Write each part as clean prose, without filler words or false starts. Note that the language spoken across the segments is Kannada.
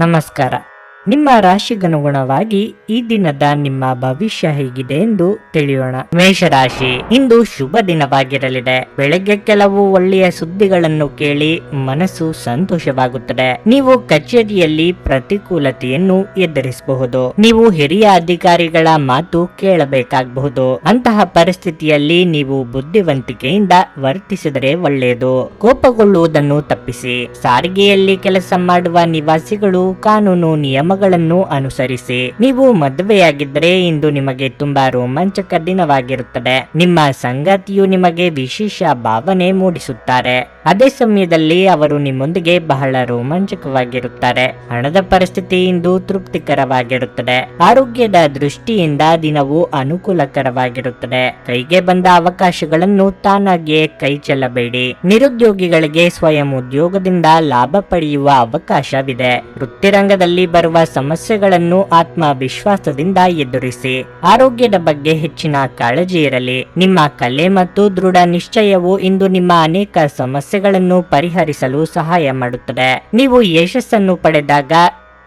ನಮಸ್ಕಾರ. ನಿಮ್ಮ ರಾಶಿಗನುಗುಣವಾಗಿ ಈ ದಿನದ ನಿಮ್ಮ ಭವಿಷ್ಯ ಹೇಗಿದೆ ಎಂದು ತಿಳಿಯೋಣ. ಮೇಷರಾಶಿ, ಇಂದು ಶುಭ ದಿನವಾಗಿರಲಿದೆ. ಬೆಳಗ್ಗೆ ಕೆಲವು ಒಳ್ಳೆಯ ಸುದ್ದಿಗಳನ್ನು ಕೇಳಿ ಮನಸ್ಸು ಸಂತೋಷವಾಗುತ್ತದೆ. ನೀವು ಕಚೇರಿಯಲ್ಲಿ ಪ್ರತಿಕೂಲತೆಯನ್ನು ಎದುರಿಸಬಹುದು. ನೀವು ಹಿರಿಯ ಅಧಿಕಾರಿಗಳ ಮಾತು ಕೇಳಬೇಕಾಗಬಹುದು. ಅಂತಹ ಪರಿಸ್ಥಿತಿಯಲ್ಲಿ ನೀವು ಬುದ್ಧಿವಂತಿಕೆಯಿಂದ ವರ್ತಿಸಿದರೆ ಒಳ್ಳೆಯದು. ಕೋಪಗೊಳ್ಳುವುದನ್ನು ತಪ್ಪಿಸಿ. ಸಾರಿಗೆಯಲ್ಲಿ ಕೆಲಸ ಮಾಡುವ ನಿವಾಸಿಗಳು ಕಾನೂನು ನಿಯಮಗಳನ್ನು ಅನುಸರಿಸಿ. ನೀವು ಮದುವೆಯಾಗಿದ್ದರೆ ಇಂದು ನಿಮಗೆ ತುಂಬಾ ರೋಮಾಂಚಕ ದಿನವಾಗಿರುತ್ತದೆ. ನಿಮ್ಮ ಸಂಗಾತಿಯು ನಿಮಗೆ ವಿಶೇಷ ಭಾವನೆ ಮೂಡಿಸುತ್ತಾರೆ. ಅದೇ ಸಮಯದಲ್ಲಿ ಅವರು ನಿಮ್ಮೊಂದಿಗೆ ಬಹಳ ರೋಮಾಂಚಕವಾಗಿರುತ್ತಾರೆ. ಹಣದ ಪರಿಸ್ಥಿತಿ ಇಂದು ತೃಪ್ತಿಕರವಾಗಿರುತ್ತದೆ. ಆರೋಗ್ಯದ ದೃಷ್ಟಿಯಿಂದ ದಿನವು ಅನುಕೂಲಕರವಾಗಿರುತ್ತದೆ. ಕೈಗೆ ಬಂದ ಅವಕಾಶಗಳನ್ನು ತಾನಾಗಿಯೇ ಕೈ ಚೆಲ್ಲಬೇಡಿ. ನಿರುದ್ಯೋಗಿಗಳಿಗೆ ಸ್ವಯಂ ಉದ್ಯೋಗದಿಂದ ಲಾಭ ಪಡೆಯುವ ಅವಕಾಶವಿದೆ. ವೃತ್ತಿರಂಗದಲ್ಲಿ ಬರುವ ಸಮಸ್ಯೆಗಳನ್ನು ಆತ್ಮವಿಶ್ವಾಸದಿಂದ ಎದುರಿಸಿ. ಆರೋಗ್ಯದ ಬಗ್ಗೆ ಹೆಚ್ಚಿನ ಕಾಳಜಿ ಇರಲಿ. ನಿಮ್ಮ ಕಲೆ ಮತ್ತು ದೃಢ ನಿಶ್ಚಯವು ಇಂದು ನಿಮ್ಮ ಅನೇಕ ಸಮಸ್ಯೆಗಳನ್ನು ಪರಿಹರಿಸಲು ಸಹಾಯ ಮಾಡುತ್ತದೆ. ನೀವು ಯಶಸ್ಸನ್ನು ಪಡೆದಾಗ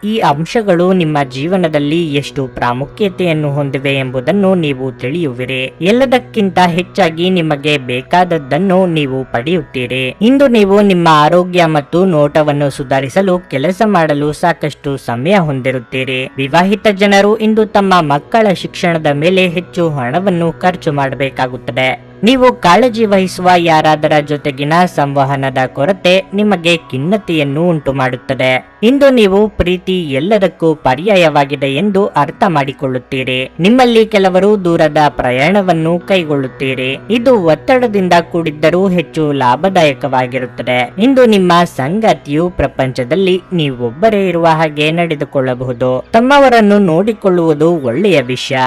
ಈ ಅಂಶಗಳು ನಿಮ್ಮ ಜೀವನದಲ್ಲಿ ಎಷ್ಟು ಪ್ರಾಮುಖ್ಯತೆಯನ್ನು ಹೊಂದಿವೆ ಎಂಬುದನ್ನು ನೀವು ತಿಳಿಯುವಿರಿ. ಎಲ್ಲದಕ್ಕಿಂತ ಹೆಚ್ಚಾಗಿ ನಿಮಗೆ ಬೇಕಾದದ್ದನ್ನು ನೀವು ಪಡೆಯುತ್ತೀರಿ. ಇಂದು ನೀವು ನಿಮ್ಮ ಆರೋಗ್ಯ ಮತ್ತು ನೋಟವನ್ನು ಸುಧಾರಿಸಲು ಕೆಲಸ ಮಾಡಲು ಸಾಕಷ್ಟು ಸಮಯ ಹೊಂದಿರುತ್ತೀರಿ. ವಿವಾಹಿತ ಜನರು ಇಂದು ತಮ್ಮ ಮಕ್ಕಳ ಶಿಕ್ಷಣದ ಮೇಲೆ ಹೆಚ್ಚು ಹಣವನ್ನು ಖರ್ಚು ಮಾಡಬೇಕಾಗುತ್ತದೆ. ನೀವು ಕಾಳಜಿ ವಹಿಸುವ ಯಾರಾದರ ಜೊತೆಗಿನ ಸಂವಹನದ ಕೊರತೆ ನಿಮಗೆ ಖಿನ್ನತೆಯನ್ನು ಉಂಟು ಮಾಡುತ್ತದೆ. ಇಂದು ನೀವು ಪ್ರೀತಿ ಎಲ್ಲದಕ್ಕೂ ಪರ್ಯಾಯವಾಗಿದೆ ಎಂದು ಅರ್ಥ ಮಾಡಿಕೊಳ್ಳುತ್ತೀರಿ. ನಿಮ್ಮಲ್ಲಿ ಕೆಲವರು ದೂರದ ಪ್ರಯಾಣವನ್ನು ಕೈಗೊಳ್ಳುತ್ತೀರಿ. ಇದು ಒತ್ತಡದಿಂದ ಕೂಡಿದ್ದರೂ ಹೆಚ್ಚು ಲಾಭದಾಯಕವಾಗಿರುತ್ತದೆ. ಇಂದು ನಿಮ್ಮ ಸಂಗಾತಿಯು ಪ್ರಪಂಚದಲ್ಲಿ ನೀವೊಬ್ಬರೇ ಇರುವ ಹಾಗೆ ನಡೆದುಕೊಳ್ಳಬಹುದು. ತಮ್ಮವರನ್ನು ನೋಡಿಕೊಳ್ಳುವುದು ಒಳ್ಳೆಯ ವಿಷಯ,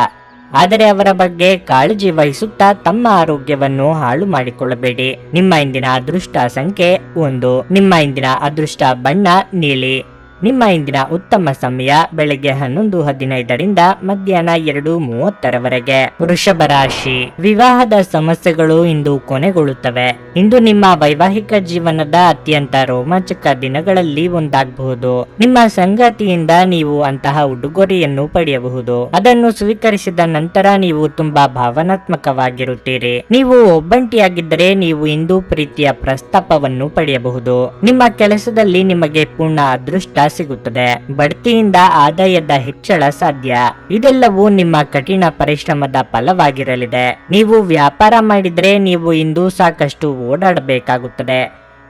ಆದರೆ ಅವರ ಬಗ್ಗೆ ಕಾಳಜಿ ವಹಿಸುತ್ತಾ ತಮ್ಮ ಆರೋಗ್ಯವನ್ನು ಹಾಳು ಮಾಡಿಕೊಳ್ಳಬೇಡಿ. ನಿಮ್ಮ ಇಂದಿನ ಅದೃಷ್ಟ ಸಂಖ್ಯೆ 1. ನಿಮ್ಮ ಇಂದಿನ ಅದೃಷ್ಟ ಬಣ್ಣ ನೀಲಿ. ನಿಮ್ಮ ಇಂದಿನ ಉತ್ತಮ ಸಮಯ ಬೆಳಗ್ಗೆ 11:15 ಮಧ್ಯಾಹ್ನ 2:30 ವೃಷಭ ರಾಶಿ, ವಿವಾಹದ ಸಮಸ್ಯೆಗಳು ಇಂದು ಕೊನೆಗೊಳ್ಳುತ್ತವೆ. ಇಂದು ನಿಮ್ಮ ವೈವಾಹಿಕ ಜೀವನದ ಅತ್ಯಂತ ರೋಮಾಂಚಕ ದಿನಗಳಲ್ಲಿ ಒಂದಾಗಬಹುದು. ನಿಮ್ಮ ಸಂಗಾತಿಯಿಂದ ನೀವು ಅಂತಹ ಉಡುಗೊರೆಯನ್ನು ಪಡೆಯಬಹುದು. ಅದನ್ನು ಸ್ವೀಕರಿಸಿದ ನಂತರ ನೀವು ತುಂಬಾ ಭಾವನಾತ್ಮಕವಾಗಿರುತ್ತೀರಿ. ನೀವು ಒಬ್ಬಂಟಿಯಾಗಿದ್ದರೆ ನೀವು ಇಂದು ಪ್ರೀತಿಯ ಪ್ರಸ್ತಾಪವನ್ನು ಪಡೆಯಬಹುದು. ನಿಮ್ಮ ಕೆಲಸದಲ್ಲಿ ನಿಮಗೆ ಪೂರ್ಣ ಅದೃಷ್ಟ ಸಿಗುತ್ತದೆ. ಬಡ್ತಿಯಿಂದ ಆದಾಯದ ಹೆಚ್ಚಳ ಸಾಧ್ಯ. ಇದೆಲ್ಲವೂ ನಿಮ್ಮ ಕಠಿಣ ಪರಿಶ್ರಮದ ಫಲವಾಗಿರಲಿದೆ. ನೀವು ವ್ಯಾಪಾರ ಮಾಡಿದ್ರೆ ನೀವು ಇಂದು ಸಾಕಷ್ಟು ಓಡಾಡಬೇಕಾಗುತ್ತದೆ,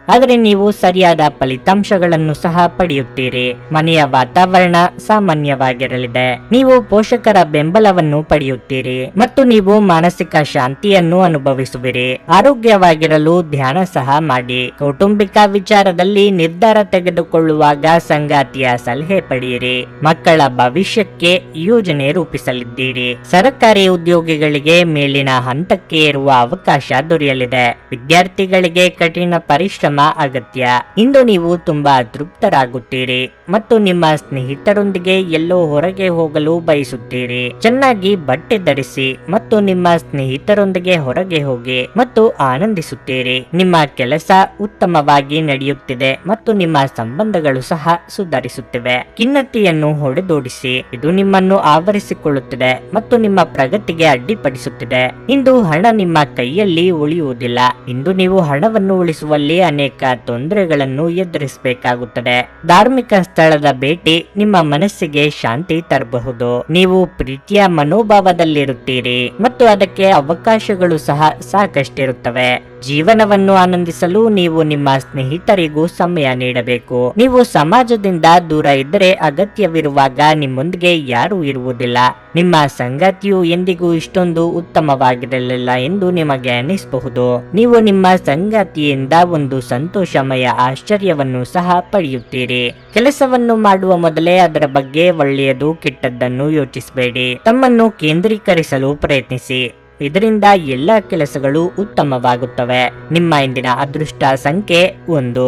ಆದರೆ ನೀವು ಸರಿಯಾದ ಫಲಿತಾಂಶಗಳನ್ನು ಸಹ ಪಡೆಯುತ್ತೀರಿ. ಮನೆಯ ವಾತಾವರಣ ಸಾಮಾನ್ಯವಾಗಿರಲಿದೆ. ನೀವು ಪೋಷಕರ ಬೆಂಬಲವನ್ನು ಪಡೆಯುತ್ತೀರಿ ಮತ್ತು ನೀವು ಮಾನಸಿಕ ಶಾಂತಿಯನ್ನು ಅನುಭವಿಸುವಿರಿ. ಆರೋಗ್ಯವಾಗಿರಲು ಧ್ಯಾನ ಸಹ ಮಾಡಿ. ಕೌಟುಂಬಿಕ ವಿಚಾರದಲ್ಲಿ ನಿರ್ಧಾರ ತೆಗೆದುಕೊಳ್ಳುವಾಗ ಸಂಗಾತಿಯ ಸಲಹೆ ಪಡೆಯಿರಿ. ಮಕ್ಕಳ ಭವಿಷ್ಯಕ್ಕೆ ಯೋಜನೆ ರೂಪಿಸಲಿದ್ದೀರಿ. ಸರ್ಕಾರಿ ಉದ್ಯೋಗಿಗಳಿಗೆ ಮೇಲಿನ ಹಂತಕ್ಕೆ ಏರುವ ಅವಕಾಶ ದೊರೆಯಲಿದೆ. ವಿದ್ಯಾರ್ಥಿಗಳಿಗೆ ಕಠಿಣ ಪರಿಶ್ರಮ ಅಗತ್ಯ. ಇಂದು ನೀವು ತುಂಬಾ ತೃಪ್ತರಾಗುತ್ತೀರಿ ಮತ್ತು ನಿಮ್ಮ ಸ್ನೇಹಿತರೊಂದಿಗೆ ಎಲ್ಲೋ ಹೊರಗೆ ಹೋಗಲು ಬಯಸುತ್ತೀರಿ. ಚೆನ್ನಾಗಿ ಬಟ್ಟೆ ಧರಿಸಿ ಮತ್ತು ನಿಮ್ಮ ಸ್ನೇಹಿತರೊಂದಿಗೆ ಹೊರಗೆ ಹೋಗಿ ಮತ್ತು ಆನಂದಿಸುತ್ತೀರಿ. ನಿಮ್ಮ ಕೆಲಸ ಉತ್ತಮವಾಗಿ ನಡೆಯುತ್ತಿದೆ ಮತ್ತು ನಿಮ್ಮ ಸಂಬಂಧಗಳು ಸಹ ಸುಧಾರಿಸುತ್ತಿವೆ. ಖಿನ್ನತೆಯನ್ನು ಹೊಡೆದೋಡಿಸಿ. ಇದು ನಿಮ್ಮನ್ನು ಆವರಿಸಿಕೊಳ್ಳುತ್ತಿದೆ ಮತ್ತು ನಿಮ್ಮ ಪ್ರಗತಿಗೆ ಅಡ್ಡಿಪಡಿಸುತ್ತಿದೆ. ಇಂದು ಹಣ ನಿಮ್ಮ ಕೈಯಲ್ಲಿ ಉಳಿಯುವುದಿಲ್ಲ. ಇಂದು ನೀವು ಹಣವನ್ನು ಉಳಿಸುವಲ್ಲಿ ಅನೇಕ ತೊಂದರೆಗಳನ್ನು ಎದುರಿಸಬೇಕಾಗುತ್ತದೆ. ಧಾರ್ಮಿಕ ಸ್ಥಳದ ಭೇಟಿ ನಿಮ್ಮ ಮನಸ್ಸಿಗೆ ಶಾಂತಿ ತರಬಹುದು. ನೀವು ಪ್ರೀತಿಯ ಮನೋಭಾವದಲ್ಲಿರುತ್ತೀರಿ ಮತ್ತು ಅದಕ್ಕೆ ಅವಕಾಶಗಳು ಸಹ ಸಾಕಷ್ಟಿರುತ್ತವೆ. ಜೀವನವನ್ನು ಆನಂದಿಸಲು ನೀವು ನಿಮ್ಮ ಸ್ನೇಹಿತರಿಗೂ ಸಮಯ ನೀಡಬೇಕು. ನೀವು ಸಮಾಜದಿಂದ ದೂರ ಇದ್ದರೆ ಅಗತ್ಯವಿರುವಾಗ ನಿಮ್ಮೊಂದಿಗೆ ಯಾರೂ ಇರುವುದಿಲ್ಲ. ನಿಮ್ಮ ಸಂಗಾತಿಯು ಎಂದಿಗೂ ಇಷ್ಟೊಂದು ಉತ್ತಮವಾಗಿರಲಿಲ್ಲ ಎಂದು ನಿಮಗೆ ಅನಿಸಬಹುದು. ನೀವು ನಿಮ್ಮ ಸಂಗಾತಿಯಿಂದ ಒಂದು ಸಂತೋಷಮಯ ಆಶ್ಚರ್ಯವನ್ನು ಸಹ ಪಡೆಯುತ್ತೀರಿ. ಕೆಲಸವನ್ನು ಮಾಡುವ ಮೊದಲೇ ಅದರ ಬಗ್ಗೆ ಒಳ್ಳೆಯದು ಕೆಟ್ಟದ್ದನ್ನು ಯೋಚಿಸಬೇಡಿ. ತಮ್ಮನ್ನು ಕೇಂದ್ರೀಕರಿಸಲು ಪ್ರಯತ್ನಿಸಿ. ಇದರಿಂದ ಎಲ್ಲ ಕೆಲಸಗಳು ಉತ್ತಮವಾಗುತ್ತವೆ. ನಿಮ್ಮ ಇಂದಿನ ಅದೃಷ್ಟ ಸಂಖ್ಯೆ 1.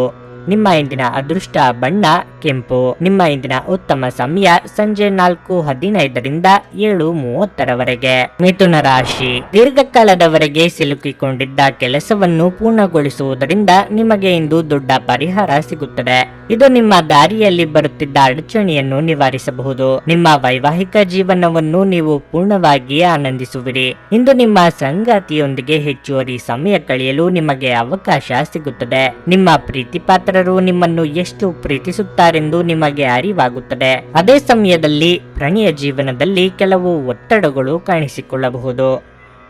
ನಿಮ್ಮ ಇಂದಿನ ಅದೃಷ್ಟ ಬಣ್ಣ ಕೆಂಪು. ನಿಮ್ಮ ಇಂದಿನ ಉತ್ತಮ ಸಮಯ ಸಂಜೆ 4:15ರಿಂದ 7:30ರವರೆಗೆ. ಮಿಥುನ ರಾಶಿ, ದೀರ್ಘಕಾಲದವರೆಗೆ ಸಿಲುಕಿಕೊಂಡಿದ್ದ ಕೆಲಸವನ್ನು ಪೂರ್ಣಗೊಳಿಸುವುದರಿಂದ ನಿಮಗೆ ಇಂದು ದೊಡ್ಡ ಪರಿಹಾರ ಸಿಗುತ್ತದೆ. ಇದು ನಿಮ್ಮ ದಾರಿಯಲ್ಲಿ ಬರುತ್ತಿದ್ದ ಅಡಚಣೆಯನ್ನು ನಿವಾರಿಸಬಹುದು. ನಿಮ್ಮ ವೈವಾಹಿಕ ಜೀವನವನ್ನು ನೀವು ಪೂರ್ಣವಾಗಿ ಆನಂದಿಸುವಿರಿ. ಇಂದು ನಿಮ್ಮ ಸಂಗಾತಿಯೊಂದಿಗೆ ಹೆಚ್ಚುವರಿ ಸಮಯ ಕಳೆಯಲು ನಿಮಗೆ ಅವಕಾಶ ಸಿಗುತ್ತದೆ. ನಿಮ್ಮ ಪ್ರೀತಿಪಾತ್ರರು ನಿಮ್ಮನ್ನು ಎಷ್ಟು ಪ್ರೀತಿಸುತ್ತಾರೆಂದು ನಿಮಗೆ ಅರಿವಾಗುತ್ತದೆ. ಅದೇ ಸಮಯದಲ್ಲಿ ಪ್ರಣಯ ಜೀವನದಲ್ಲಿ ಕೆಲವು ಒತ್ತಡಗಳು ಕಾಣಿಸಿಕೊಳ್ಳಬಹುದು.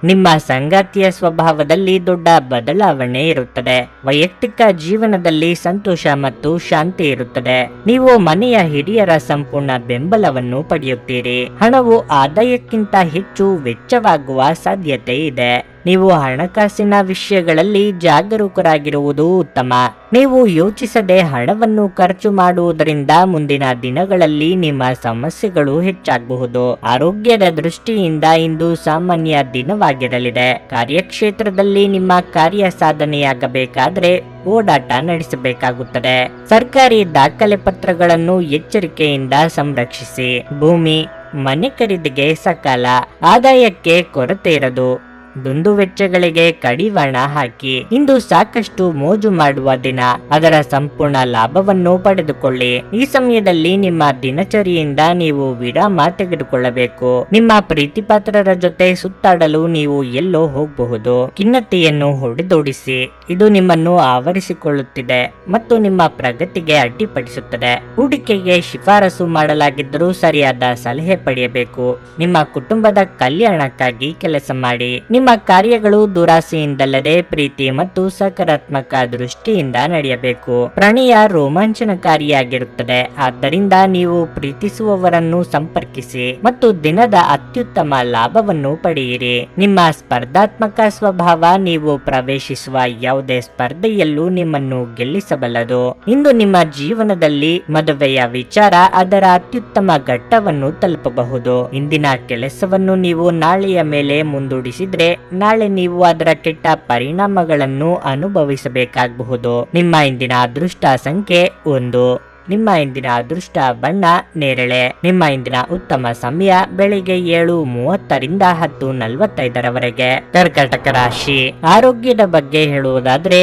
ನಿಮ್ಮ ಸಂಗಾತಿಯ ಸ್ವಭಾವದಲ್ಲಿ ದೊಡ್ಡ ಬದಲಾವಣೆ ಇರುತ್ತದೆ. ವೈಯಕ್ತಿಕ ಜೀವನದಲ್ಲಿ ಸಂತೋಷ ಮತ್ತು ಶಾಂತಿ ಇರುತ್ತದೆ. ನೀವು ಮನೆಯ ಹಿರಿಯರ ಸಂಪೂರ್ಣ ಬೆಂಬಲವನ್ನು ಪಡೆಯುತ್ತೀರಿ. ಹಣವು ಆದಾಯಕ್ಕಿಂತ ಹೆಚ್ಚು ವೆಚ್ಚವಾಗುವ ಸಾಧ್ಯತೆ ಇದೆ. ನೀವು ಹಣಕಾಸಿನ ವಿಷಯಗಳಲ್ಲಿ ಜಾಗರೂಕರಾಗಿರುವುದು ಉತ್ತಮ. ನೀವು ಯೋಚಿಸದೆ ಹಣವನ್ನು ಖರ್ಚು ಮಾಡುವುದರಿಂದ ಮುಂದಿನ ದಿನಗಳಲ್ಲಿ ನಿಮ್ಮ ಸಮಸ್ಯೆಗಳು ಹೆಚ್ಚಾಗಬಹುದು. ಆರೋಗ್ಯದ ದೃಷ್ಟಿಯಿಂದ ಇಂದು ಸಾಮಾನ್ಯ ದಿನವಾಗಿರಲಿದೆ. ಕಾರ್ಯಕ್ಷೇತ್ರದಲ್ಲಿ ನಿಮ್ಮ ಕಾರ್ಯ ಸಾಧನೆಯಾಗಬೇಕಾದ್ರೆ ಓಡಾಟ ನಡೆಸಬೇಕಾಗುತ್ತದೆ. ಸರ್ಕಾರಿ ದಾಖಲೆ ಪತ್ರಗಳನ್ನು ಎಚ್ಚರಿಕೆಯಿಂದ ಸಂರಕ್ಷಿಸಿ. ಭೂಮಿ, ಮನೆ ಖರೀದಿಗೆ ಸಕಾಲ. ಆದಾಯಕ್ಕೆ ಕೊರತೆ ಇರದು. ದುಂದುವೆಚ್ಚಗಳಿಗೆ ಕಡಿವಾಣ ಹಾಕಿ. ಇಂದು ಸಾಕಷ್ಟು ಮೋಜು ಮಾಡುವ ದಿನ. ಅದರ ಸಂಪೂರ್ಣ ಲಾಭವನ್ನು ಪಡೆದುಕೊಳ್ಳಿ. ಈ ಸಮಯದಲ್ಲಿ ನಿಮ್ಮ ದಿನಚರಿಯಿಂದ ನೀವು ವಿರಾಮ ತೆಗೆದುಕೊಳ್ಳಬೇಕು. ನಿಮ್ಮ ಪ್ರೀತಿಪಾತ್ರರ ಜೊತೆ ಸುತ್ತಾಡಲು ನೀವು ಎಲ್ಲೋ ಹೋಗಬಹುದು. ಖಿನ್ನತೆಯನ್ನು ಹೊಡೆದೋಡಿಸಿ. ಇದು ನಿಮ್ಮನ್ನು ಆವರಿಸಿಕೊಳ್ಳುತ್ತಿದೆ ಮತ್ತು ನಿಮ್ಮ ಪ್ರಗತಿಗೆ ಅಡ್ಡಿಪಡಿಸುತ್ತದೆ. ಹೂಡಿಕೆಗೆ ಶಿಫಾರಸು ಮಾಡಲಾಗಿದ್ದರೂ ಸರಿಯಾದ ಸಲಹೆ ಪಡೆಯಬೇಕು. ನಿಮ್ಮ ಕುಟುಂಬದ ಕಲ್ಯಾಣಕ್ಕಾಗಿ ಕೆಲಸ ಮಾಡಿ. ನಿಮ್ಮ ಕಾರ್ಯಗಳು ದುರಾಸೆಯಿಂದಲ್ಲದೆ ಪ್ರೀತಿ ಮತ್ತು ಸಕಾರಾತ್ಮಕ ದೃಷ್ಟಿಯಿಂದ ನಡೆಯಬೇಕು. ಪ್ರಣಯ ರೋಮಾಂಚನಕಾರಿಯಾಗಿರುತ್ತದೆ. ಆದ್ದರಿಂದ ನೀವು ಪ್ರೀತಿಸುವವರನ್ನು ಸಂಪರ್ಕಿಸಿ ಮತ್ತು ದಿನದ ಅತ್ಯುತ್ತಮ ಲಾಭವನ್ನು ಪಡೆಯಿರಿ. ನಿಮ್ಮ ಸ್ಪರ್ಧಾತ್ಮಕ ಸ್ವಭಾವ ನೀವು ಪ್ರವೇಶಿಸುವ ಯಾವುದೇ ಸ್ಪರ್ಧೆಯಲ್ಲೂ ನಿಮ್ಮನ್ನು ಗೆಲ್ಲಿಸಬಲ್ಲದು. ಇಂದು ನಿಮ್ಮ ಜೀವನದಲ್ಲಿ ಮದುವೆಯ ವಿಚಾರ ಅದರ ಅತ್ಯುತ್ತಮ ಘಟ್ಟವನ್ನು ತಲುಪಬಹುದು. ಇಂದಿನ ಕೆಲಸವನ್ನು ನೀವು ನಾಳೆಯ ಮೇಲೆ ಮುಂದೂಡಿಸಿದ್ರೆ ನಾಳೆ ನೀವು ಅದರ ಕೆಟ್ಟ ಪರಿಣಾಮಗಳನ್ನು ಅನುಭವಿಸಬೇಕಾಗಬಹುದು. ನಿಮ್ಮ ಇಂದಿನ ಅದೃಷ್ಟ ಸಂಖ್ಯೆ 1. ನಿಮ್ಮ ಇಂದಿನ ಅದೃಷ್ಟ ಬಣ್ಣ ನೇರಳೆ. ನಿಮ್ಮ ಇಂದಿನ ಉತ್ತಮ ಸಮಯ ಬೆಳಿಗ್ಗೆ 7:30ರಿಂದ 10:45ರವರೆಗೆ. ಕರ್ಕಾಟಕ ರಾಶಿ, ಆರೋಗ್ಯದ ಬಗ್ಗೆ ಹೇಳುವುದಾದ್ರೆ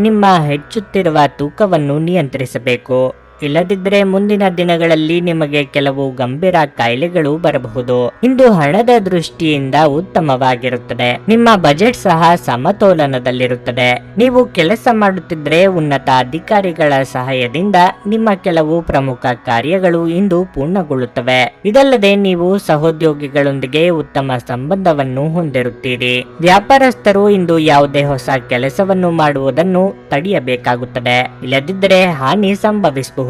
ನಿಮ್ಮ ಹೆಚ್ಚುತ್ತಿರುವ ತೂಕವನ್ನು ನಿಯಂತ್ರಿಸಬೇಕು. ಇಲ್ಲದಿದ್ದರೆ ಮುಂದಿನ ದಿನಗಳಲ್ಲಿ ನಿಮಗೆ ಕೆಲವು ಗಂಭೀರ ಕಾಯಿಲೆಗಳು ಬರಬಹುದು. ಇಂದು ಹಣದ ದೃಷ್ಟಿಯಿಂದ ಉತ್ತಮವಾಗಿರುತ್ತದೆ. ನಿಮ್ಮ ಬಜೆಟ್ ಸಹ ಸಮತೋಲನದಲ್ಲಿರುತ್ತದೆ. ನೀವು ಕೆಲಸ ಮಾಡುತ್ತಿದ್ದರೆ ಉನ್ನತ ಅಧಿಕಾರಿಗಳ ಸಹಾಯದಿಂದ ನಿಮ್ಮ ಕೆಲವು ಪ್ರಮುಖ ಕಾರ್ಯಗಳು ಇಂದು ಪೂರ್ಣಗೊಳ್ಳುತ್ತವೆ. ಇದಲ್ಲದೆ ನೀವು ಸಹೋದ್ಯೋಗಿಗಳೊಂದಿಗೆ ಉತ್ತಮ ಸಂಬಂಧವನ್ನು ಹೊಂದಿರುತ್ತೀರಿ. ವ್ಯಾಪಾರಸ್ಥರು ಇಂದು ಯಾವುದೇ ಹೊಸ ಕೆಲಸವನ್ನು ಮಾಡುವುದನ್ನು ತಡೆಯಬೇಕಾಗುತ್ತದೆ. ಇಲ್ಲದಿದ್ದರೆ ಹಾನಿ ಸಂಭವಿಸಬಹುದು.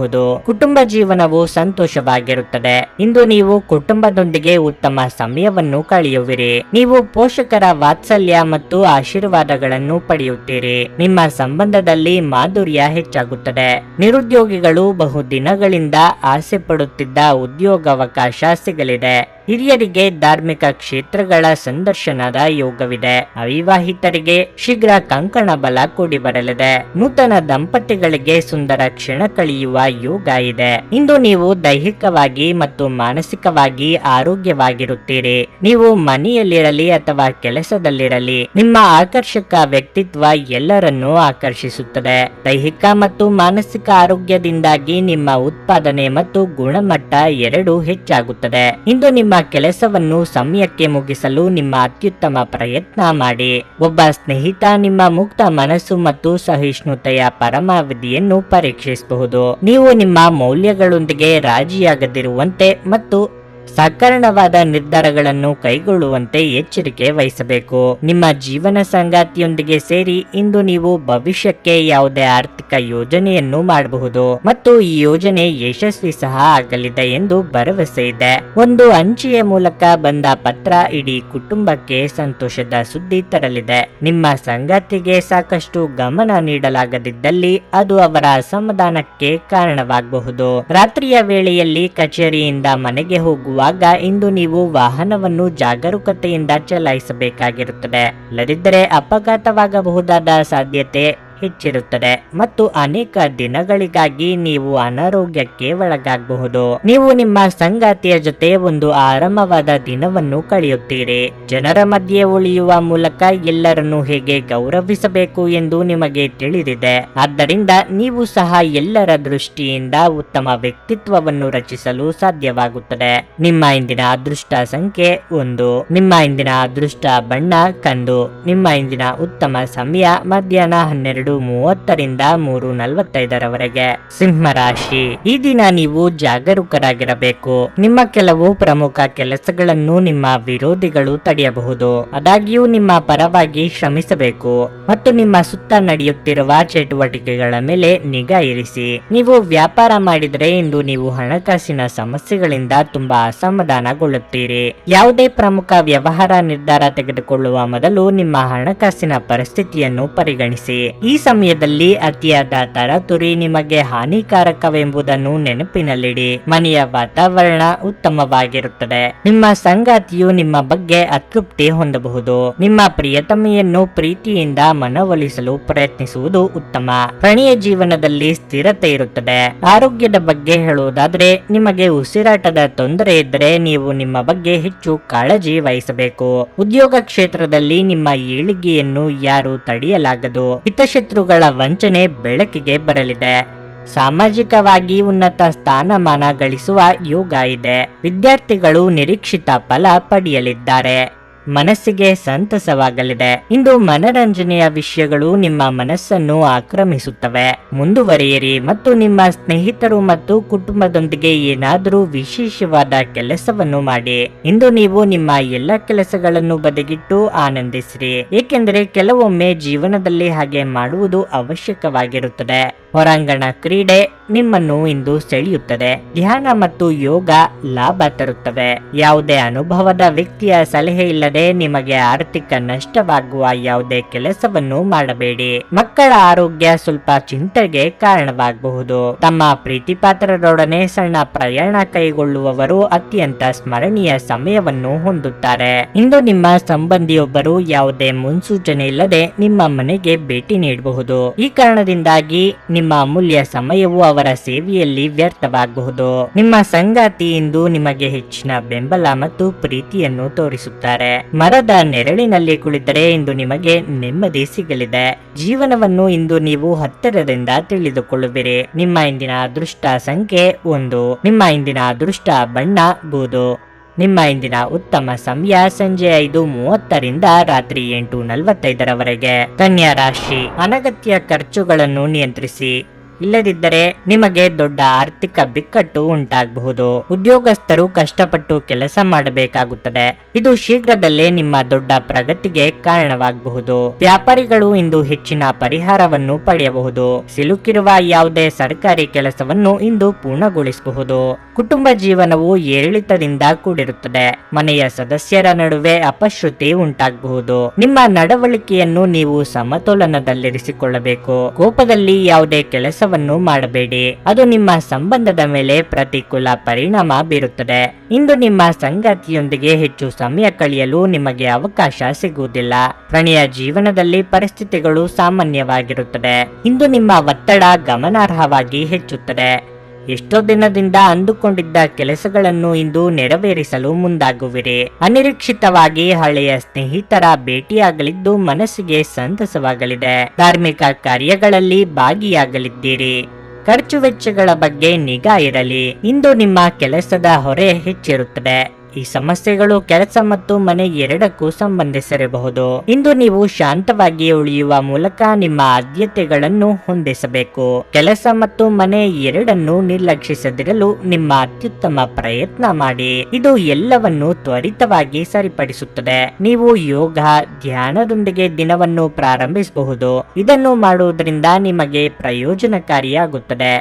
ಕುಟುಂಬ ಜೀವನವು ಸಂತೋಷವಾಗಿರುತ್ತದೆ. ಇಂದು ನೀವು ಕುಟುಂಬದೊಂದಿಗೆ ಉತ್ತಮ ಸಮಯವನ್ನು ಕಳೆಯುವಿರಿ. ನೀವು ಪೋಷಕರ ವಾತ್ಸಲ್ಯ ಮತ್ತು ಆಶೀರ್ವಾದಗಳನ್ನು ಪಡೆಯುತ್ತೀರಿ. ನಿಮ್ಮ ಸಂಬಂಧದಲ್ಲಿ ಮಾಧುರ್ಯ ಹೆಚ್ಚಾಗುತ್ತದೆ. ನಿರುದ್ಯೋಗಿಗಳು ಬಹುದಿನಗಳಿಂದ ಆಸೆ ಪಡುತ್ತಿದ್ದ ಉದ್ಯೋಗಾವಕಾಶ ಸಿಗಲಿದೆ. ಹಿರಿಯರಿಗೆ ಧಾರ್ಮಿಕ ಕ್ಷೇತ್ರಗಳ ಸಂದರ್ಶನದ ಯೋಗವಿದೆ. ಅವಿವಾಹಿತರಿಗೆ ಶೀಘ್ರ ಕಂಕಣ ಬಲ ಕೂಡಿ ಬರಲಿದೆ. ನೂತನ ದಂಪತಿಗಳಿಗೆ ಸುಂದರ ಕ್ಷಣ ಕಳೆಯುವ ಯೋಗ ಇದೆ. ಇಂದು ನೀವು ದೈಹಿಕವಾಗಿ ಮತ್ತು ಮಾನಸಿಕವಾಗಿ ಆರೋಗ್ಯವಾಗಿರುತ್ತೀರಿ. ನೀವು ಮನೆಯಲ್ಲಿರಲಿ ಅಥವಾ ಕೆಲಸದಲ್ಲಿರಲಿ ನಿಮ್ಮ ಆಕರ್ಷಕ ವ್ಯಕ್ತಿತ್ವ ಎಲ್ಲರನ್ನೂ ಆಕರ್ಷಿಸುತ್ತದೆ. ದೈಹಿಕ ಮತ್ತು ಮಾನಸಿಕ ಆರೋಗ್ಯದಿಂದಾಗಿ ನಿಮ್ಮ ಉತ್ಪಾದನೆ ಮತ್ತು ಗುಣಮಟ್ಟ ಎರಡೂ ಹೆಚ್ಚಾಗುತ್ತದೆ. ಇಂದು ನಿಮ್ಮ ಕೆಲಸವನ್ನು ಸಮಯಕ್ಕೆ ಮುಗಿಸಲು ನಿಮ್ಮ ಅತ್ಯುತ್ತಮ ಪ್ರಯತ್ನ ಮಾಡಿ. ಒಬ್ಬ ಸ್ನೇಹಿತ ನಿಮ್ಮ ಮುಕ್ತ ಮನಸ್ಸು ಮತ್ತು ಸಹಿಷ್ಣುತೆಯ ಪರಮಾವಧಿಯನ್ನು ಪರೀಕ್ಷಿಸಬಹುದು. ನೀವು ನಿಮ್ಮ ಮೌಲ್ಯಗಳೊಂದಿಗೆ ರಾಜಿಯಾಗದಿರುವಂತೆ ಮತ್ತು ಸಕಾರಣವಾದ ನಿರ್ಧಾರಗಳನ್ನು ಕೈಗೊಳ್ಳುವಂತೆ ಎಚ್ಚರಿಕೆ ವಹಿಸಬೇಕು. ನಿಮ್ಮ ಜೀವನ ಸಂಗಾತಿಯೊಂದಿಗೆ ಸೇರಿ ಇಂದು ನೀವು ಭವಿಷ್ಯಕ್ಕೆ ಯಾವುದೇ ಆರ್ಥಿಕ ಯೋಜನೆಯನ್ನು ಮಾಡಬಹುದು ಮತ್ತು ಈ ಯೋಜನೆ ಯಶಸ್ವಿ ಸಹ ಆಗಲಿದೆ ಎಂದು ಭರವಸೆ ಇದೆ. ಒಂದು ಅಂಚೆಯ ಮೂಲಕ ಬಂದ ಪತ್ರ ಇಡೀ ಕುಟುಂಬಕ್ಕೆ ಸಂತೋಷದ ಸುದ್ದಿ ತರಲಿದೆ. ನಿಮ್ಮ ಸಂಗಾತಿಗೆ ಸಾಕಷ್ಟು ಗಮನ ನೀಡಲಾಗದಿದ್ದಲ್ಲಿ ಅದು ಅವರ ಅಸಮಾಧಾನಕ್ಕೆ ಕಾರಣವಾಗಬಹುದು. ರಾತ್ರಿಯ ವೇಳೆಯಲ್ಲಿ ಕಚೇರಿಯಿಂದ ಮನೆಗೆ ಹೋಗುವಾಗ ಇಂದು ನೀವು ವಾಹನವನ್ನು ಜಾಗರೂಕತೆಯಿಂದ ಚಲಾಯಿಸಬೇಕಾಗಿರುತ್ತದೆ. ಇಲ್ಲದಿದ್ದರೆ ಅಪಘಾತವಾಗಬಹುದಾದ ಸಾಧ್ಯತೆ ಹೆಚ್ಚಿರುತ್ತದೆ ಮತ್ತು ಅನೇಕ ದಿನಗಳಿಗಾಗಿ ನೀವು ಅನಾರೋಗ್ಯಕ್ಕೆ ಒಳಗಾಗಬಹುದು. ನೀವು ನಿಮ್ಮ ಸಂಗಾತಿಯ ಜೊತೆ ಒಂದು ಆರಾಮವಾದ ದಿನವನ್ನು ಕಳೆಯುತ್ತೀರಿ. ಜನರ ಮಧ್ಯೆ ಉಳಿಯುವ ಮೂಲಕ ಎಲ್ಲರನ್ನು ಹೇಗೆ ಗೌರವಿಸಬೇಕು ಎಂದು ನಿಮಗೆ ತಿಳಿದಿದೆ. ಆದ್ದರಿಂದ ನೀವು ಸಹ ಎಲ್ಲರ ದೃಷ್ಟಿಯಿಂದ ಉತ್ತಮ ವ್ಯಕ್ತಿತ್ವವನ್ನು ರಚಿಸಲು ಸಾಧ್ಯವಾಗುತ್ತದೆ. ನಿಮ್ಮ ಇಂದಿನ ಅದೃಷ್ಟ ಸಂಖ್ಯೆ 1. ನಿಮ್ಮ ಇಂದಿನ ಅದೃಷ್ಟ ಬಣ್ಣ ಕಂದು. ನಿಮ್ಮ ಇಂದಿನ ಉತ್ತಮ ಸಮಯ ಮಧ್ಯಾಹ್ನ 12:30ರಿಂದ 3:45ರವರೆಗೆ. ಸಿಂಹ ರಾಶಿ, ಈ ದಿನ ನೀವು ಜಾಗರೂಕರಾಗಿರಬೇಕು. ನಿಮ್ಮ ಕೆಲವು ಪ್ರಮುಖ ಕೆಲಸಗಳನ್ನು ನಿಮ್ಮ ವಿರೋಧಿಗಳು ತಡೆಯಬಹುದು. ಆದಾಗ್ಯೂ ನಿಮ್ಮ ಪರವಾಗಿ ಶ್ರಮಿಸಬೇಕು ಮತ್ತು ನಿಮ್ಮ ಸುತ್ತ ನಡೆಯುತ್ತಿರುವ ಚಟುವಟಿಕೆಗಳ ಮೇಲೆ ನಿಗಾ ಇರಿಸಿ. ನೀವು ವ್ಯಾಪಾರ ಮಾಡಿದರೆ ಇಂದು ನೀವು ಹಣಕಾಸಿನ ಸಮಸ್ಯೆಗಳಿಂದ ತುಂಬಾ ಅಸಮಾಧಾನಗೊಳ್ಳುತ್ತೀರಿ. ಯಾವುದೇ ಪ್ರಮುಖ ವ್ಯವಹಾರ ನಿರ್ಧಾರ ತೆಗೆದುಕೊಳ್ಳುವ ಮೊದಲು ನಿಮ್ಮ ಹಣಕಾಸಿನ ಪರಿಸ್ಥಿತಿಯನ್ನು ಪರಿಗಣಿಸಿ. ಈ ಸಮಯದಲ್ಲಿ ಅತಿಯಾದ ತರಾತುರಿ ನಿಮಗೆ ಹಾನಿಕಾರಕವೆಂಬುದನ್ನು ನೆನಪಿನಲ್ಲಿಡಿ. ಮನೆಯ ವಾತಾವರಣ ಉತ್ತಮವಾಗಿರುತ್ತದೆ. ನಿಮ್ಮ ಸಂಗಾತಿಯು ನಿಮ್ಮ ಬಗ್ಗೆ ಅತೃಪ್ತಿ ಹೊಂದಬಹುದು. ನಿಮ್ಮ ಪ್ರಿಯತಮೆಯನ್ನು ಪ್ರೀತಿಯಿಂದ ಮನವೊಲಿಸಲು ಪ್ರಯತ್ನಿಸುವುದು ಉತ್ತಮ. ಪ್ರಣಯ ಜೀವನದಲ್ಲಿ ಸ್ಥಿರತೆ ಇರುತ್ತದೆ. ಆರೋಗ್ಯದ ಬಗ್ಗೆ ಹೇಳುವುದಾದ್ರೆ, ನಿಮಗೆ ಉಸಿರಾಟದ ತೊಂದರೆ ಇದ್ದರೆ ನೀವು ನಿಮ್ಮ ಬಗ್ಗೆ ಹೆಚ್ಚು ಕಾಳಜಿ ವಹಿಸಬೇಕು. ಉದ್ಯೋಗ ಕ್ಷೇತ್ರದಲ್ಲಿ ನಿಮ್ಮ ಏಳಿಗೆಯನ್ನು ಯಾರು ತಡೆಯಲಾಗದು. ಹಿತಶತ್ರುಗಳ ವಂಚನೆ ಬೆಳಕಿಗೆ ಬರಲಿದೆ. ಸಾಮಾಜಿಕವಾಗಿ ಉನ್ನತ ಸ್ಥಾನಮಾನ ಗಳಿಸುವ ಯೋಗ ಇದೆ. ವಿದ್ಯಾರ್ಥಿಗಳು ನಿರೀಕ್ಷಿತ ಫಲ ಪಡೆಯಲಿದ್ದಾರೆ. ಮನಸ್ಸಿಗೆ ಸಂತಸವಾಗಲಿದೆ. ಇಂದು ಮನರಂಜನೆಯ ವಿಷಯಗಳು ನಿಮ್ಮ ಮನಸ್ಸನ್ನು ಆಕ್ರಮಿಸುತ್ತವೆ. ಮುಂದುವರಿಯಿರಿ ಮತ್ತು ನಿಮ್ಮ ಸ್ನೇಹಿತರು ಮತ್ತು ಕುಟುಂಬದೊಂದಿಗೆ ಏನಾದರೂ ವಿಶೇಷವಾದ ಕೆಲಸವನ್ನು ಮಾಡಿ. ಇಂದು ನೀವು ನಿಮ್ಮ ಎಲ್ಲ ಕೆಲಸಗಳನ್ನು ಬದಿಗಿಟ್ಟು ಆನಂದಿಸಿರಿ, ಏಕೆಂದರೆ ಕೆಲವೊಮ್ಮೆ ಜೀವನದಲ್ಲಿ ಹಾಗೆ ಮಾಡುವುದು ಅವಶ್ಯಕವಾಗಿರುತ್ತದೆ. ಹೊರಾಂಗಣ ಕ್ರೀಡೆ ನಿಮ್ಮನ್ನು ಇಂದು ಸೆಳೆಯುತ್ತದೆ. ಧ್ಯಾನ ಮತ್ತು ಯೋಗ ಲಾಭ ತರುತ್ತವೆ. ಯಾವುದೇ ಅನುಭವದ ವ್ಯಕ್ತಿಯ ಸಲಹೆ ಇಲ್ಲದೆ ನಿಮಗೆ ಆರ್ಥಿಕ ನಷ್ಟವಾಗುವ ಯಾವುದೇ ಕೆಲಸವನ್ನು ಮಾಡಬೇಡಿ. ಮಕ್ಕಳ ಆರೋಗ್ಯ ಸ್ವಲ್ಪ ಚಿಂತೆಗೆ ಕಾರಣವಾಗಬಹುದು. ತಮ್ಮ ಪ್ರೀತಿಪಾತ್ರರೊಡನೆ ಸಣ್ಣ ಪ್ರಯಾಣ ಕೈಗೊಳ್ಳುವವರು ಅತ್ಯಂತ ಸ್ಮರಣೀಯ ಸಮಯವನ್ನು ಹೊಂದುತ್ತಾರೆ. ಇಂದು ನಿಮ್ಮ ಸಂಬಂಧಿಯೊಬ್ಬರು ಯಾವುದೇ ಮುನ್ಸೂಚನೆ ಇಲ್ಲದೆ ನಿಮ್ಮ ಮನೆಗೆ ಭೇಟಿ ನೀಡಬಹುದು. ಈ ಕಾರಣದಿಂದಾಗಿ ನಿಮ್ಮ ಅಮೂಲ್ಯ ಸಮಯವು ಅವರ ಸೇವೆಯಲ್ಲಿ ವ್ಯರ್ಥವಾಗಬಹುದು. ನಿಮ್ಮ ಸಂಗಾತಿ ಇಂದು ನಿಮಗೆ ಹೆಚ್ಚಿನ ಬೆಂಬಲ ಮತ್ತು ಪ್ರೀತಿಯನ್ನು ತೋರಿಸುತ್ತಾರೆ. ಮರದ ನೆರಳಿನಲ್ಲಿ ಕುಳಿತರೆ ಇಂದು ನಿಮಗೆ ನೆಮ್ಮದಿ ಸಿಗಲಿದೆ. ಜೀವನವನ್ನು ಇಂದು ನೀವು ಹತ್ತಿರದಿಂದ ತಿಳಿದುಕೊಳ್ಳುವಿರಿ. ನಿಮ್ಮ ಇಂದಿನ ಅದೃಷ್ಟ ಸಂಖ್ಯೆ 1. ನಿಮ್ಮ ಇಂದಿನ ಅದೃಷ್ಟ ಬಣ್ಣ ಬೂದು. ನಿಮ್ಮ ಇಂದಿನ ಉತ್ತಮ ಸಮಯ ಸಂಜೆ 5:30ರಿಂದ ರಾತ್ರಿ 8:45ರವರೆಗೆ. ಕನ್ಯಾ ರಾಶಿ, ಅನಗತ್ಯ ಖರ್ಚುಗಳನ್ನು ನಿಯಂತ್ರಿಸಿ. ಇಲ್ಲದಿದ್ದರೆ ನಿಮಗೆ ದೊಡ್ಡ ಆರ್ಥಿಕ ಬಿಕ್ಕಟ್ಟು ಉಂಟಾಗಬಹುದು. ಉದ್ಯೋಗಸ್ಥರು ಕಷ್ಟಪಟ್ಟು ಕೆಲಸ ಮಾಡಬೇಕಾಗುತ್ತದೆ. ಇದು ಶೀಘ್ರದಲ್ಲೇ ನಿಮ್ಮ ದೊಡ್ಡ ಪ್ರಗತಿಗೆ ಕಾರಣವಾಗಬಹುದು. ವ್ಯಾಪಾರಿಗಳು ಇಂದು ಹೆಚ್ಚಿನ ಪರಿಹಾರವನ್ನು ಪಡೆಯಬಹುದು. ಸಿಲುಕಿರುವ ಯಾವುದೇ ಸರ್ಕಾರಿ ಕೆಲಸವನ್ನು ಇಂದು ಪೂರ್ಣಗೊಳಿಸಬಹುದು. ಕುಟುಂಬ ಜೀವನವು ಏರಿಳಿತದಿಂದ ಕೂಡಿರುತ್ತದೆ. ಮನೆಯ ಸದಸ್ಯರ ನಡುವೆ ಅಪಶ್ರುತಿ ಉಂಟಾಗಬಹುದು. ನಿಮ್ಮ ನಡವಳಿಕೆಯನ್ನು ನೀವು ಸಮತೋಲನದಲ್ಲಿರಿಸಿಕೊಳ್ಳಬೇಕು. ಕೋಪದಲ್ಲಿ ಯಾವುದೇ ಕೆಲಸವನ್ನು ಮಾಡಬೇಡಿ. ಅದು ನಿಮ್ಮ ಸಂಬಂಧದ ಮೇಲೆ ಪ್ರತಿಕೂಲ ಪರಿಣಾಮ ಬೀರುತ್ತದೆ. ಇಂದು ನಿಮ್ಮ ಸಂಗಾತಿಯೊಂದಿಗೆ ಹೆಚ್ಚು ಸಮಯ ಕಳೆಯಲು ನಿಮಗೆ ಅವಕಾಶ ಸಿಗುವುದಿಲ್ಲ. ಪ್ರಣಯ ಜೀವನದಲ್ಲಿ ಪರಿಸ್ಥಿತಿಗಳು ಸಾಮಾನ್ಯವಾಗಿರುತ್ತದೆ. ಇಂದು ನಿಮ್ಮ ಒತ್ತಡ ಗಮನಾರ್ಹವಾಗಿ ಹೆಚ್ಚುತ್ತದೆ. ಎಷ್ಟೋ ದಿನದಿಂದ ಅಂದುಕೊಂಡಿದ್ದ ಕೆಲಸಗಳನ್ನು ಇಂದು ನೆರವೇರಿಸಲು ಮುಂದಾಗುವಿರಿ. ಅನಿರೀಕ್ಷಿತವಾಗಿ ಹಳೆಯ ಸ್ನೇಹಿತರ ಭೇಟಿಯಾಗಲಿದ್ದು ಮನಸ್ಸಿಗೆ ಸಂತಸವಾಗಲಿದೆ. ಧಾರ್ಮಿಕ ಕಾರ್ಯಗಳಲ್ಲಿ ಭಾಗಿಯಾಗಲಿದ್ದೀರಿ. ಖರ್ಚು ವೆಚ್ಚಗಳ ಬಗ್ಗೆ ನಿಗಾ ಇರಲಿ. ಇಂದು ನಿಮ್ಮ ಕೆಲಸದ ಹೊರೆ ಹೆಚ್ಚಿರುತ್ತದೆ. ಈ ಸಮಸ್ಯೆಗಳು ಕೆಲಸ ಮತ್ತು ಮನೆ ಎರಡಕ್ಕೂ ಸಂಬಂಧಿಸಿರಬಹುದು. ಇಂದು ನೀವು ಶಾಂತವಾಗಿ ಉಳಿಯುವ ಮೂಲಕ ನಿಮ್ಮ ಆದ್ಯತೆಗಳನ್ನು ಹೊಂದಿಸಬೇಕು. ಕೆಲಸ ಮತ್ತು ಮನೆ ಎರಡನ್ನೂ ನಿರ್ಲಕ್ಷಿಸದಿರಲು ನಿಮ್ಮ ಅತ್ಯುತ್ತಮ ಪ್ರಯತ್ನ ಮಾಡಿ. ಇದು ಎಲ್ಲವನ್ನು ತ್ವರಿತವಾಗಿ ಸರಿಪಡಿಸುತ್ತದೆ. ನೀವು ಯೋಗ, ಧ್ಯಾನದೊಂದಿಗೆ ದಿನವನ್ನು ಪ್ರಾರಂಭಿಸಬಹುದು. ಇದನ್ನು ಮಾಡುವುದರಿಂದ ನಿಮಗೆ ಪ್ರಯೋಜನಕಾರಿಯಾಗುತ್ತದೆ.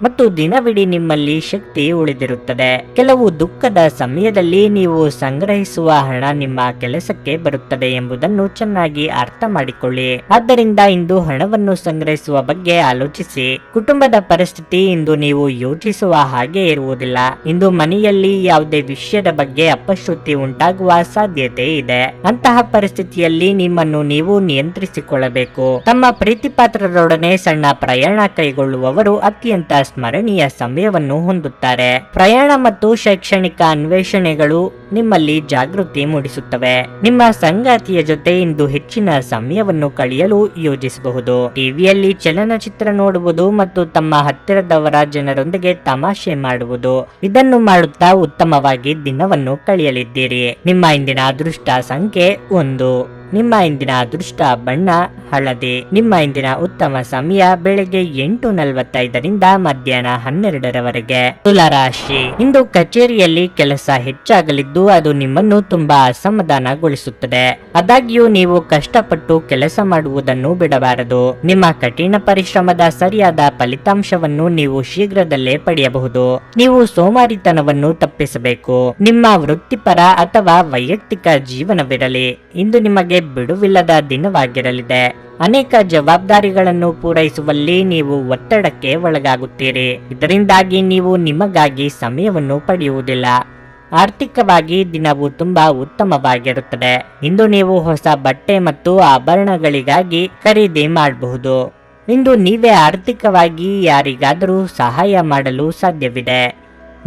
ಮತ್ತು ದಿನವಿಡೀ ನಿಮ್ಮಲ್ಲಿ ಶಕ್ತಿ ಉಳಿದಿರುತ್ತದೆ. ಕೆಲವು ದುಃಖದ ಸಮಯದಲ್ಲಿ ನೀವು ಸಂಗ್ರಹಿಸುವ ಹಣ ನಿಮ್ಮ ಕೆಲಸಕ್ಕೆ ಬರುತ್ತದೆ ಎಂಬುದನ್ನು ಚೆನ್ನಾಗಿ ಅರ್ಥ ಮಾಡಿಕೊಳ್ಳಿ. ಆದ್ದರಿಂದ ಇಂದು ಹಣವನ್ನು ಸಂಗ್ರಹಿಸುವ ಬಗ್ಗೆ ಆಲೋಚಿಸಿ. ಕುಟುಂಬದ ಪರಿಸ್ಥಿತಿ ಇಂದು ನೀವು ಯೋಚಿಸುವ ಹಾಗೆ ಇರುವುದಿಲ್ಲ. ಇಂದು ಮನೆಯಲ್ಲಿ ಯಾವುದೇ ವಿಷಯದ ಬಗ್ಗೆ ಅಪಶ್ರುತಿ ಉಂಟಾಗುವ ಸಾಧ್ಯತೆ ಇದೆ. ಅಂತಹ ಪರಿಸ್ಥಿತಿಯಲ್ಲಿ ನಿಮ್ಮನ್ನು ನೀವು ನಿಯಂತ್ರಿಸಿಕೊಳ್ಳಬೇಕು. ತಮ್ಮ ಪ್ರೀತಿಪಾತ್ರರೊಡನೆ ಸಣ್ಣ ಪ್ರಯಾಣ ಕೈಗೊಳ್ಳುವವರು ಅತ್ಯಂತ ಸ್ಮರಣೀಯ ಸಮಯವನ್ನು ಹೊಂದುತ್ತಾರೆ. ಪ್ರಯಾಣ ಮತ್ತು ಶೈಕ್ಷಣಿಕ ಅನ್ವೇಷಣೆಗಳು ನಿಮ್ಮಲ್ಲಿ ಜಾಗೃತಿ ಮೂಡಿಸುತ್ತವೆ. ನಿಮ್ಮ ಸಂಗಾತಿಯ ಜೊತೆ ಇಂದು ಹೆಚ್ಚಿನ ಸಮಯವನ್ನು ಕಳೆಯಲು ಯೋಜಿಸಬಹುದು. ಟಿವಿಯಲ್ಲಿ ಚಲನಚಿತ್ರ ನೋಡುವುದು ಮತ್ತು ತಮ್ಮ ಹತ್ತಿರದವರ ಜನರೊಂದಿಗೆ ತಮಾಷೆ ಮಾಡುವುದು, ಇದನ್ನು ಮಾಡುತ್ತಾ ಉತ್ತಮವಾಗಿ ದಿನವನ್ನು ಕಳೆಯಲಿದ್ದೀರಿ. ನಿಮ್ಮ ಇಂದಿನ ಅದೃಷ್ಟ ಸಂಖ್ಯೆ 1. ನಿಮ್ಮ ಇಂದಿನ ಅದೃಷ್ಟ ಬಣ್ಣ ಹಳದಿ. ನಿಮ್ಮ ಇಂದಿನ ಉತ್ತಮ ಸಮಯ ಬೆಳಗ್ಗೆ 8:45 ಮಧ್ಯಾಹ್ನ 12ರವರೆಗೆ. ತುಲಾ ರಾಶಿ. ಇಂದು ಕಚೇರಿಯಲ್ಲಿ ಕೆಲಸ ಹೆಚ್ಚಾಗಲಿದ್ದು ಅದು ನಿಮ್ಮನ್ನು ತುಂಬಾ ಅಸಮಾಧಾನಗೊಳಿಸುತ್ತದೆ. ಆದಾಗ್ಯೂ ನೀವು ಕಷ್ಟಪಟ್ಟು ಕೆಲಸ ಮಾಡುವುದನ್ನು ಬಿಡಬಾರದು. ನಿಮ್ಮ ಕಠಿಣ ಪರಿಶ್ರಮದ ಸರಿಯಾದ ಫಲಿತಾಂಶವನ್ನು ನೀವು ಶೀಘ್ರದಲ್ಲೇ ಪಡೆಯಬಹುದು. ನೀವು ಸೋಮಾರಿತನವನ್ನು ತಪ್ಪಿಸಬೇಕು. ನಿಮ್ಮ ವೃತ್ತಿಪರ ಅಥವಾ ವೈಯಕ್ತಿಕ ಜೀವನವಿರಲಿ, ಇಂದು ನಿಮಗೆ ಬಿಡುವಿಲ್ಲದ ದಿನವಾಗಿರಲಿದೆ. ಅನೇಕ ಜವಾಬ್ದಾರಿಗಳನ್ನು ಪೂರೈಸುವಲ್ಲಿ ನೀವು ಒತ್ತಡಕ್ಕೆ ಒಳಗಾಗುತ್ತೀರಿ. ಇದರಿಂದಾಗಿ ನೀವು ನಿಮಗಾಗಿ ಸಮಯವನ್ನು ಪಡೆಯುವುದಿಲ್ಲ. ಆರ್ಥಿಕವಾಗಿ ದಿನವು ತುಂಬಾ ಉತ್ತಮವಾಗಿರುತ್ತದೆ. ಇಂದು ನೀವು ಹೊಸ ಬಟ್ಟೆ ಮತ್ತು ಆಭರಣಗಳಿಗಾಗಿ ಖರೀದಿ ಮಾಡಬಹುದು. ಇಂದು ನೀವೇ ಆರ್ಥಿಕವಾಗಿ ಯಾರಿಗಾದರೂ ಸಹಾಯ ಮಾಡಲು ಸಾಧ್ಯವಿದೆ.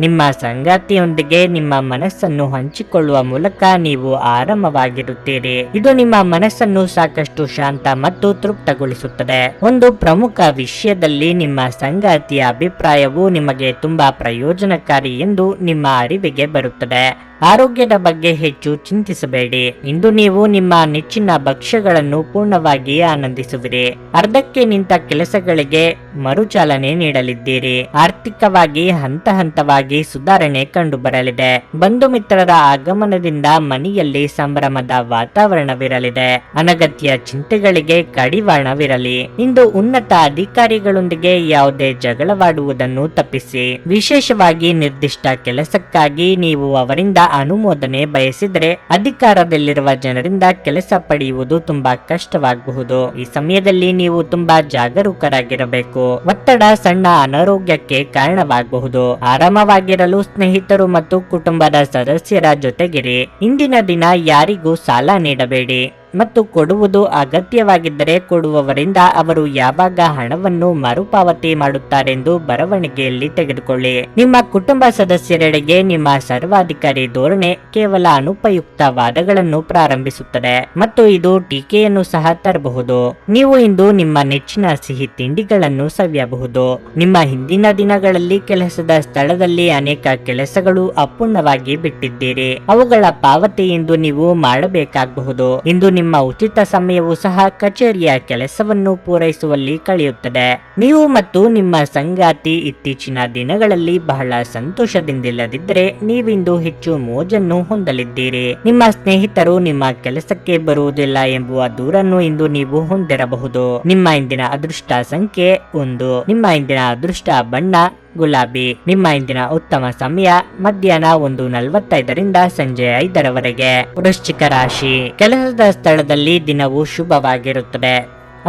ನಿಮ್ಮ ಸಂಗಾತಿಯೊಂದಿಗೆ ನಿಮ್ಮ ಮನಸ್ಸನ್ನು ಹಂಚಿಕೊಳ್ಳುವ ಮೂಲಕ ನೀವು ಆರಾಮವಾಗಿರುತ್ತೀರಿ. ಇದು ನಿಮ್ಮ ಮನಸ್ಸನ್ನು ಸಾಕಷ್ಟು ಶಾಂತ ಮತ್ತು ತೃಪ್ತಗೊಳಿಸುತ್ತದೆ. ಒಂದು ಪ್ರಮುಖ ವಿಷಯದಲ್ಲಿ ನಿಮ್ಮ ಸಂಗಾತಿಯ ಅಭಿಪ್ರಾಯವು ನಿಮಗೆ ತುಂಬಾ ಪ್ರಯೋಜನಕಾರಿ ಎಂದು ನಿಮ್ಮ ಅರಿವಿಗೆ ಬರುತ್ತದೆ. ಆರೋಗ್ಯದ ಬಗ್ಗೆ ಹೆಚ್ಚು ಚಿಂತಿಸಬೇಡಿ. ಇಂದು ನೀವು ನಿಮ್ಮ ನೆಚ್ಚಿನ ಭಕ್ಷ್ಯಗಳನ್ನು ಪೂರ್ಣವಾಗಿ ಆನಂದಿಸುವಿರಿ. ಅರ್ಧಕ್ಕೆ ನಿಂತ ಕೆಲಸಗಳಿಗೆ ಮರುಚಾಲನೆ ನೀಡಲಿದ್ದೀರಿ. ಆರ್ಥಿಕವಾಗಿ ಹಂತ ಹಂತವಾಗಿ ಸುಧಾರಣೆ ಕಂಡುಬರಲಿದೆ. ಬಂಧು ಮಿತ್ರರ ಆಗಮನದಿಂದ ಮನೆಯಲ್ಲಿ ಸಂಭ್ರಮದ ವಾತಾವರಣವಿರಲಿದೆ. ಅನಗತ್ಯ ಚಿಂತೆಗಳಿಗೆ ಕಡಿವಾಣವಿರಲಿ. ಇಂದು ಉನ್ನತ ಅಧಿಕಾರಿಗಳೊಂದಿಗೆ ಯಾವುದೇ ಜಗಳವಾಡುವುದನ್ನು ತಪ್ಪಿಸಿ. ವಿಶೇಷವಾಗಿ ನಿರ್ದಿಷ್ಟ ಕೆಲಸಕ್ಕಾಗಿ ನೀವು ಅವರಿಂದ ಅನುಮೋದನೆ ಬಯಸಿದರೆ ಅಧಿಕಾರದಲ್ಲಿರುವ ಜನರಿಂದ ಕೆಲಸ ಪಡೆಯುವುದು ತುಂಬಾ ಕಷ್ಟವಾಗಬಹುದು. ಈ ಸಮಯದಲ್ಲಿ ನೀವು ತುಂಬಾ ಜಾಗರೂಕರಾಗಿರಬೇಕು. ಒತ್ತಡ ಸಣ್ಣ ಅನಾರೋಗ್ಯಕ್ಕೆ ಕಾರಣವಾಗಬಹುದು. ಆರಾಮವಾಗಿರಲು ಸ್ನೇಹಿತರು ಮತ್ತು ಕುಟುಂಬದ ಸದಸ್ಯರ ಜೊತೆಗಿರಿ. ಇಂದಿನ ದಿನ ಯಾರಿಗೂ ಸಾಲ ನೀಡಬೇಡಿ ಮತ್ತು ಕೊಡುವುದು ಅಗತ್ಯವಾಗಿದ್ದರೆ ಕೊಡುವವರಿಂದ ಅವರು ಯಾವಾಗ ಹಣವನ್ನು ಮರುಪಾವತಿ ಮಾಡುತ್ತಾರೆಂದು ಬರವಣಿಗೆಯಲ್ಲಿ ತೆಗೆದುಕೊಳ್ಳಿ. ನಿಮ್ಮ ಕುಟುಂಬ ಸದಸ್ಯರೆಡೆಗೆ ನಿಮ್ಮ ಸರ್ವಾಧಿಕಾರಿ ಧೋರಣೆ ಕೇವಲ ಅನುಪಯುಕ್ತ ವಾದಗಳನ್ನು ಪ್ರಾರಂಭಿಸುತ್ತದೆ ಮತ್ತು ಇದು ಟೀಕೆಯನ್ನು ಸಹ ತರಬಹುದು. ನೀವು ಇಂದು ನಿಮ್ಮ ನೆಚ್ಚಿನ ಸಿಹಿ ತಿಂಡಿಗಳನ್ನು ಸವಿಯಬಹುದು. ನಿಮ್ಮ ಹಿಂದಿನ ದಿನಗಳಲ್ಲಿ ಕೆಲಸದ ಸ್ಥಳದಲ್ಲಿ ಅನೇಕ ಕೆಲಸಗಳು ಅಪೂರ್ಣವಾಗಿ ಬಿಟ್ಟಿದ್ದೀರಿ. ಅವುಗಳ ಪಾವತಿ ಇಂದು ನೀವು ಮಾಡಬೇಕಾಗಬಹುದು. ಇಂದು ನಿಮ್ಮ ಉಚಿತ ಸಮಯವು ಸಹ ಕಚೇರಿಯ ಕೆಲಸವನ್ನು ಪೂರೈಸುವಲ್ಲಿ ಕಳೆಯುತ್ತದೆ. ನೀವು ಮತ್ತು ನಿಮ್ಮ ಸಂಗಾತಿ ಇತ್ತೀಚಿನ ದಿನಗಳಲ್ಲಿ ಬಹಳ ಸಂತೋಷದಿಂದಿಲ್ಲದಿದ್ದರೆ ನೀವಿಂದು ಹೆಚ್ಚು ಮೋಜನ್ನು ಹೊಂದಲಿದ್ದೀರಿ. ನಿಮ್ಮ ಸ್ನೇಹಿತರು ನಿಮ್ಮ ಕೆಲಸಕ್ಕೆ ಬರುವುದಿಲ್ಲ ಎಂಬುವ ದೂರನ್ನು ಇಂದು ನೀವು ಹೊಂದಿರಬಹುದು. ನಿಮ್ಮ ಇಂದಿನ ಅದೃಷ್ಟ ಸಂಖ್ಯೆ 1. ನಿಮ್ಮ ಇಂದಿನ ಅದೃಷ್ಟ ಬಣ್ಣ ಗುಲಾಬಿ. ನಿಮ್ಮ ಇಂದಿನ ಉತ್ತಮ ಸಮಯ ಮಧ್ಯಾಹ್ನ 1:45 ಸಂಜೆ 5ರವರೆಗೆ. ವೃಶ್ಚಿಕ ರಾಶಿ. ಕೆಲಸದ ಸ್ಥಳದಲ್ಲಿ ದಿನವು ಶುಭವಾಗಿರುತ್ತದೆ.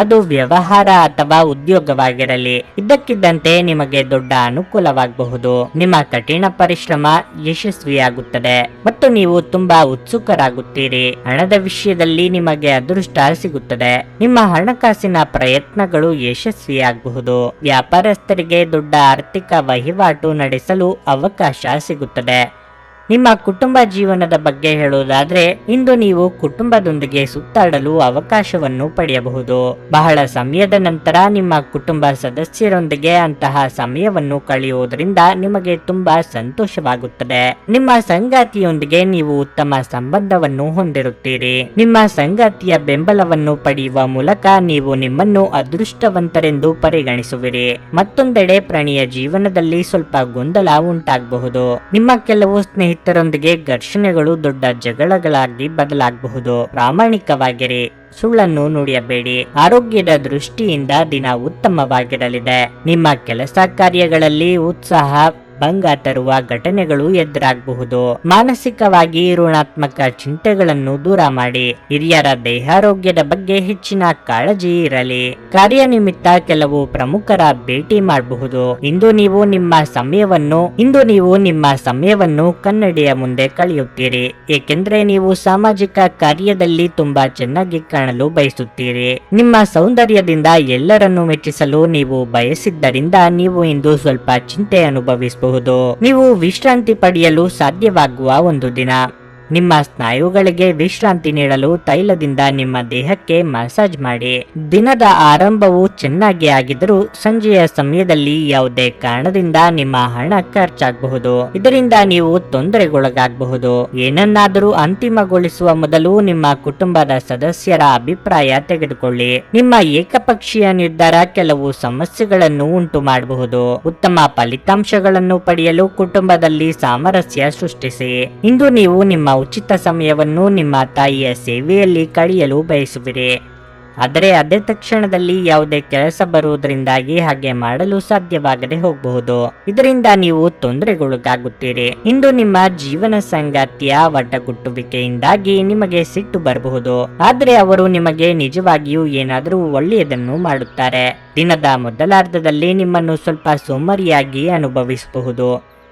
ಅದು ವ್ಯವಹಾರ ಅಥವಾ ಉದ್ಯೋಗವಾಗಿರಲಿ. ಇದ್ದಕ್ಕಿದ್ದಂತೆ ನಿಮಗೆ ದೊಡ್ಡ ಅನುಕೂಲವಾಗಬಹುದು. ನಿಮ್ಮ ಕಠಿಣ ಪರಿಶ್ರಮ ಯಶಸ್ವಿಯಾಗುತ್ತದೆ ಮತ್ತು ನೀವು ತುಂಬಾ ಉತ್ಸುಕರಾಗುತ್ತೀರಿ. ಹಣದ ವಿಷಯದಲ್ಲಿ ನಿಮಗೆ ಅದೃಷ್ಟ ಸಿಗುತ್ತದೆ. ನಿಮ್ಮ ಹಣಕಾಸಿನ ಪ್ರಯತ್ನಗಳು ಯಶಸ್ವಿಯಾಗಬಹುದು. ವ್ಯಾಪಾರಸ್ಥರಿಗೆ ದೊಡ್ಡ ಆರ್ಥಿಕ ವಹಿವಾಟು ನಡೆಸಲು ಅವಕಾಶ ಸಿಗುತ್ತದೆ. ನಿಮ್ಮ ಕುಟುಂಬ ಜೀವನದ ಬಗ್ಗೆ ಹೇಳುವುದಾದ್ರೆ ಇಂದು ನೀವು ಕುಟುಂಬದೊಂದಿಗೆ ಸುತ್ತಾಡಲು ಅವಕಾಶವನ್ನು ಪಡೆಯಬಹುದು. ಬಹಳ ಸಮಯದ ನಂತರ ನಿಮ್ಮ ಕುಟುಂಬ ಸದಸ್ಯರೊಂದಿಗೆ ಅಂತಹ ಸಮಯವನ್ನು ಕಳೆಯುವುದರಿಂದ ನಿಮಗೆ ತುಂಬಾ ಸಂತೋಷವಾಗುತ್ತದೆ. ನಿಮ್ಮ ಸಂಗಾತಿಯೊಂದಿಗೆ ನೀವು ಉತ್ತಮ ಸಂಬಂಧವನ್ನು ಹೊಂದಿರುತ್ತೀರಿ. ನಿಮ್ಮ ಸಂಗಾತಿಯ ಬೆಂಬಲವನ್ನು ಪಡೆಯುವ ಮೂಲಕ ನೀವು ನಿಮ್ಮನ್ನು ಅದೃಷ್ಟವಂತರೆಂದು ಪರಿಗಣಿಸುವಿರಿ. ಮತ್ತೊಂದೆಡೆ ಪ್ರಣಯ ಜೀವನದಲ್ಲಿ ಸ್ವಲ್ಪ ಗೊಂದಲ ಉಂಟಾಗಬಹುದು. ನಿಮ್ಮ ಕೆಲವು ಸ್ನೇಹಿತರು ಸ್ನೇಹಿತರೊಂದಿಗೆ ಘರ್ಷಣೆಗಳು ದೊಡ್ಡ ಜಗಳಗಳಾಗಿ ಬದಲಾಗಬಹುದು. ಪ್ರಾಮಾಣಿಕವಾಗಿರಿ, ಸುಳ್ಳನ್ನು ನುಡಿಯಬೇಡಿ. ಆರೋಗ್ಯದ ದೃಷ್ಟಿಯಿಂದ ದಿನ ಉತ್ತಮವಾಗಿರಲಿದೆ. ನಿಮ್ಮ ಕೆಲಸ ಕಾರ್ಯಗಳಲ್ಲಿ ಉತ್ಸಾಹ ಭಂಗ ತರುವ ಘಟನೆಗಳು ಎದುರಾಗಬಹುದು. ಮಾನಸಿಕವಾಗಿ ಋಣಾತ್ಮಕ ಚಿಂತೆಗಳನ್ನು ದೂರ ಮಾಡಿ. ಹಿರಿಯರ ದೇಹಾರೋಗ್ಯದ ಬಗ್ಗೆ ಹೆಚ್ಚಿನ ಕಾಳಜಿ ಇರಲಿ. ಕಾರ್ಯನಿಮಿತ್ತ ಕೆಲವು ಪ್ರಮುಖರ ಭೇಟಿ ಮಾಡಬಹುದು. ಇಂದು ನೀವು ನಿಮ್ಮ ಸಮಯವನ್ನು ಕನ್ನಡಿಯ ಮುಂದೆ ಕಳೆಯುತ್ತೀರಿ, ಏಕೆಂದ್ರೆ ನೀವು ಸಾಮಾಜಿಕ ಕಾರ್ಯದಲ್ಲಿ ತುಂಬಾ ಚೆನ್ನಾಗಿ ಕಾಣಲು ಬಯಸುತ್ತೀರಿ. ನಿಮ್ಮ ಸೌಂದರ್ಯದಿಂದ ಎಲ್ಲರನ್ನು ಮೆಚ್ಚಿಸಲು ನೀವು ಬಯಸಿದ್ದರಿಂದ ನೀವು ಇಂದು ಸ್ವಲ್ಪ ಚಿಂತೆ ಅನುಭವಿಸಬಹುದು. ನೀವು ವಿಶ್ರಾಂತಿ ಪಡೆಯಲು ಸಾಧ್ಯವಾಗುವ ಒಂದು ದಿನ. ನಿಮ್ಮ ಸ್ನಾಯುಗಳಿಗೆ ವಿಶ್ರಾಂತಿ ನೀಡಲು ತೈಲದಿಂದ ನಿಮ್ಮ ದೇಹಕ್ಕೆ ಮಸಾಜ್ ಮಾಡಿ. ದಿನದ ಆರಂಭವು ಚೆನ್ನಾಗಿ ಆಗಿದ್ದರೂ ಸಂಜೆಯ ಸಮಯದಲ್ಲಿ ಯಾವುದೇ ಕಾರಣದಿಂದ ನಿಮ್ಮ ಹಣ ಖರ್ಚಾಗಬಹುದು. ಇದರಿಂದ ನೀವು ತೊಂದರೆಗೊಳಗಾಗಬಹುದು. ಏನನ್ನಾದರೂ ಅಂತಿಮಗೊಳಿಸುವ ಮೊದಲು ನಿಮ್ಮ ಕುಟುಂಬದ ಸದಸ್ಯರ ಅಭಿಪ್ರಾಯ ತೆಗೆದುಕೊಳ್ಳಿ. ನಿಮ್ಮ ಏಕಪಕ್ಷೀಯ ನಿರ್ಧಾರ ಕೆಲವು ಸಮಸ್ಯೆಗಳನ್ನು ಉಂಟು ಮಾಡಬಹುದು. ಉತ್ತಮ ಫಲಿತಾಂಶಗಳನ್ನು ಪಡೆಯಲು ಕುಟುಂಬದಲ್ಲಿ ಸಾಮರಸ್ಯ ಸೃಷ್ಟಿಸಿ. ಇಂದು ನೀವು ನಿಮ್ಮ ಉಚಿತ ಸಮಯವನ್ನು ನಿಮ್ಮ ತಾಯಿಯ ಸೇವೆಯಲ್ಲಿ ಕಳೆಯಲು ಬಯಸುವಿರಿ, ಆದರೆ ಅದೇ ತಕ್ಷಣದಲ್ಲಿ ಯಾವುದೇ ಕೆಲಸ ಬರುವುದರಿಂದಾಗಿ ಹಾಗೆ ಮಾಡಲು ಸಾಧ್ಯವಾಗದೆ ಹೋಗಬಹುದು. ಇದರಿಂದ ನೀವು ತೊಂದರೆಗೊಳಗಾಗುತ್ತೀರಿ. ಇಂದು ನಿಮ್ಮ ಜೀವನ ಸಂಗಾತಿಯ ಒಡ್ಡಗುಟ್ಟುವಿಕೆಯಿಂದಾಗಿ ನಿಮಗೆ ಸಿಟ್ಟು ಬರಬಹುದು, ಆದರೆ ಅವರು ನಿಮಗೆ ನಿಜವಾಗಿಯೂ ಏನಾದರೂ ಒಳ್ಳೆಯದನ್ನು ಮಾಡುತ್ತಾರೆ. ದಿನದ ಮೊದಲಾರ್ಧದಲ್ಲಿ ನಿಮ್ಮನ್ನು ಸ್ವಲ್ಪ ಸೋಮಾರಿಯಾಗಿ ಅನುಭವಿಸಬಹುದು,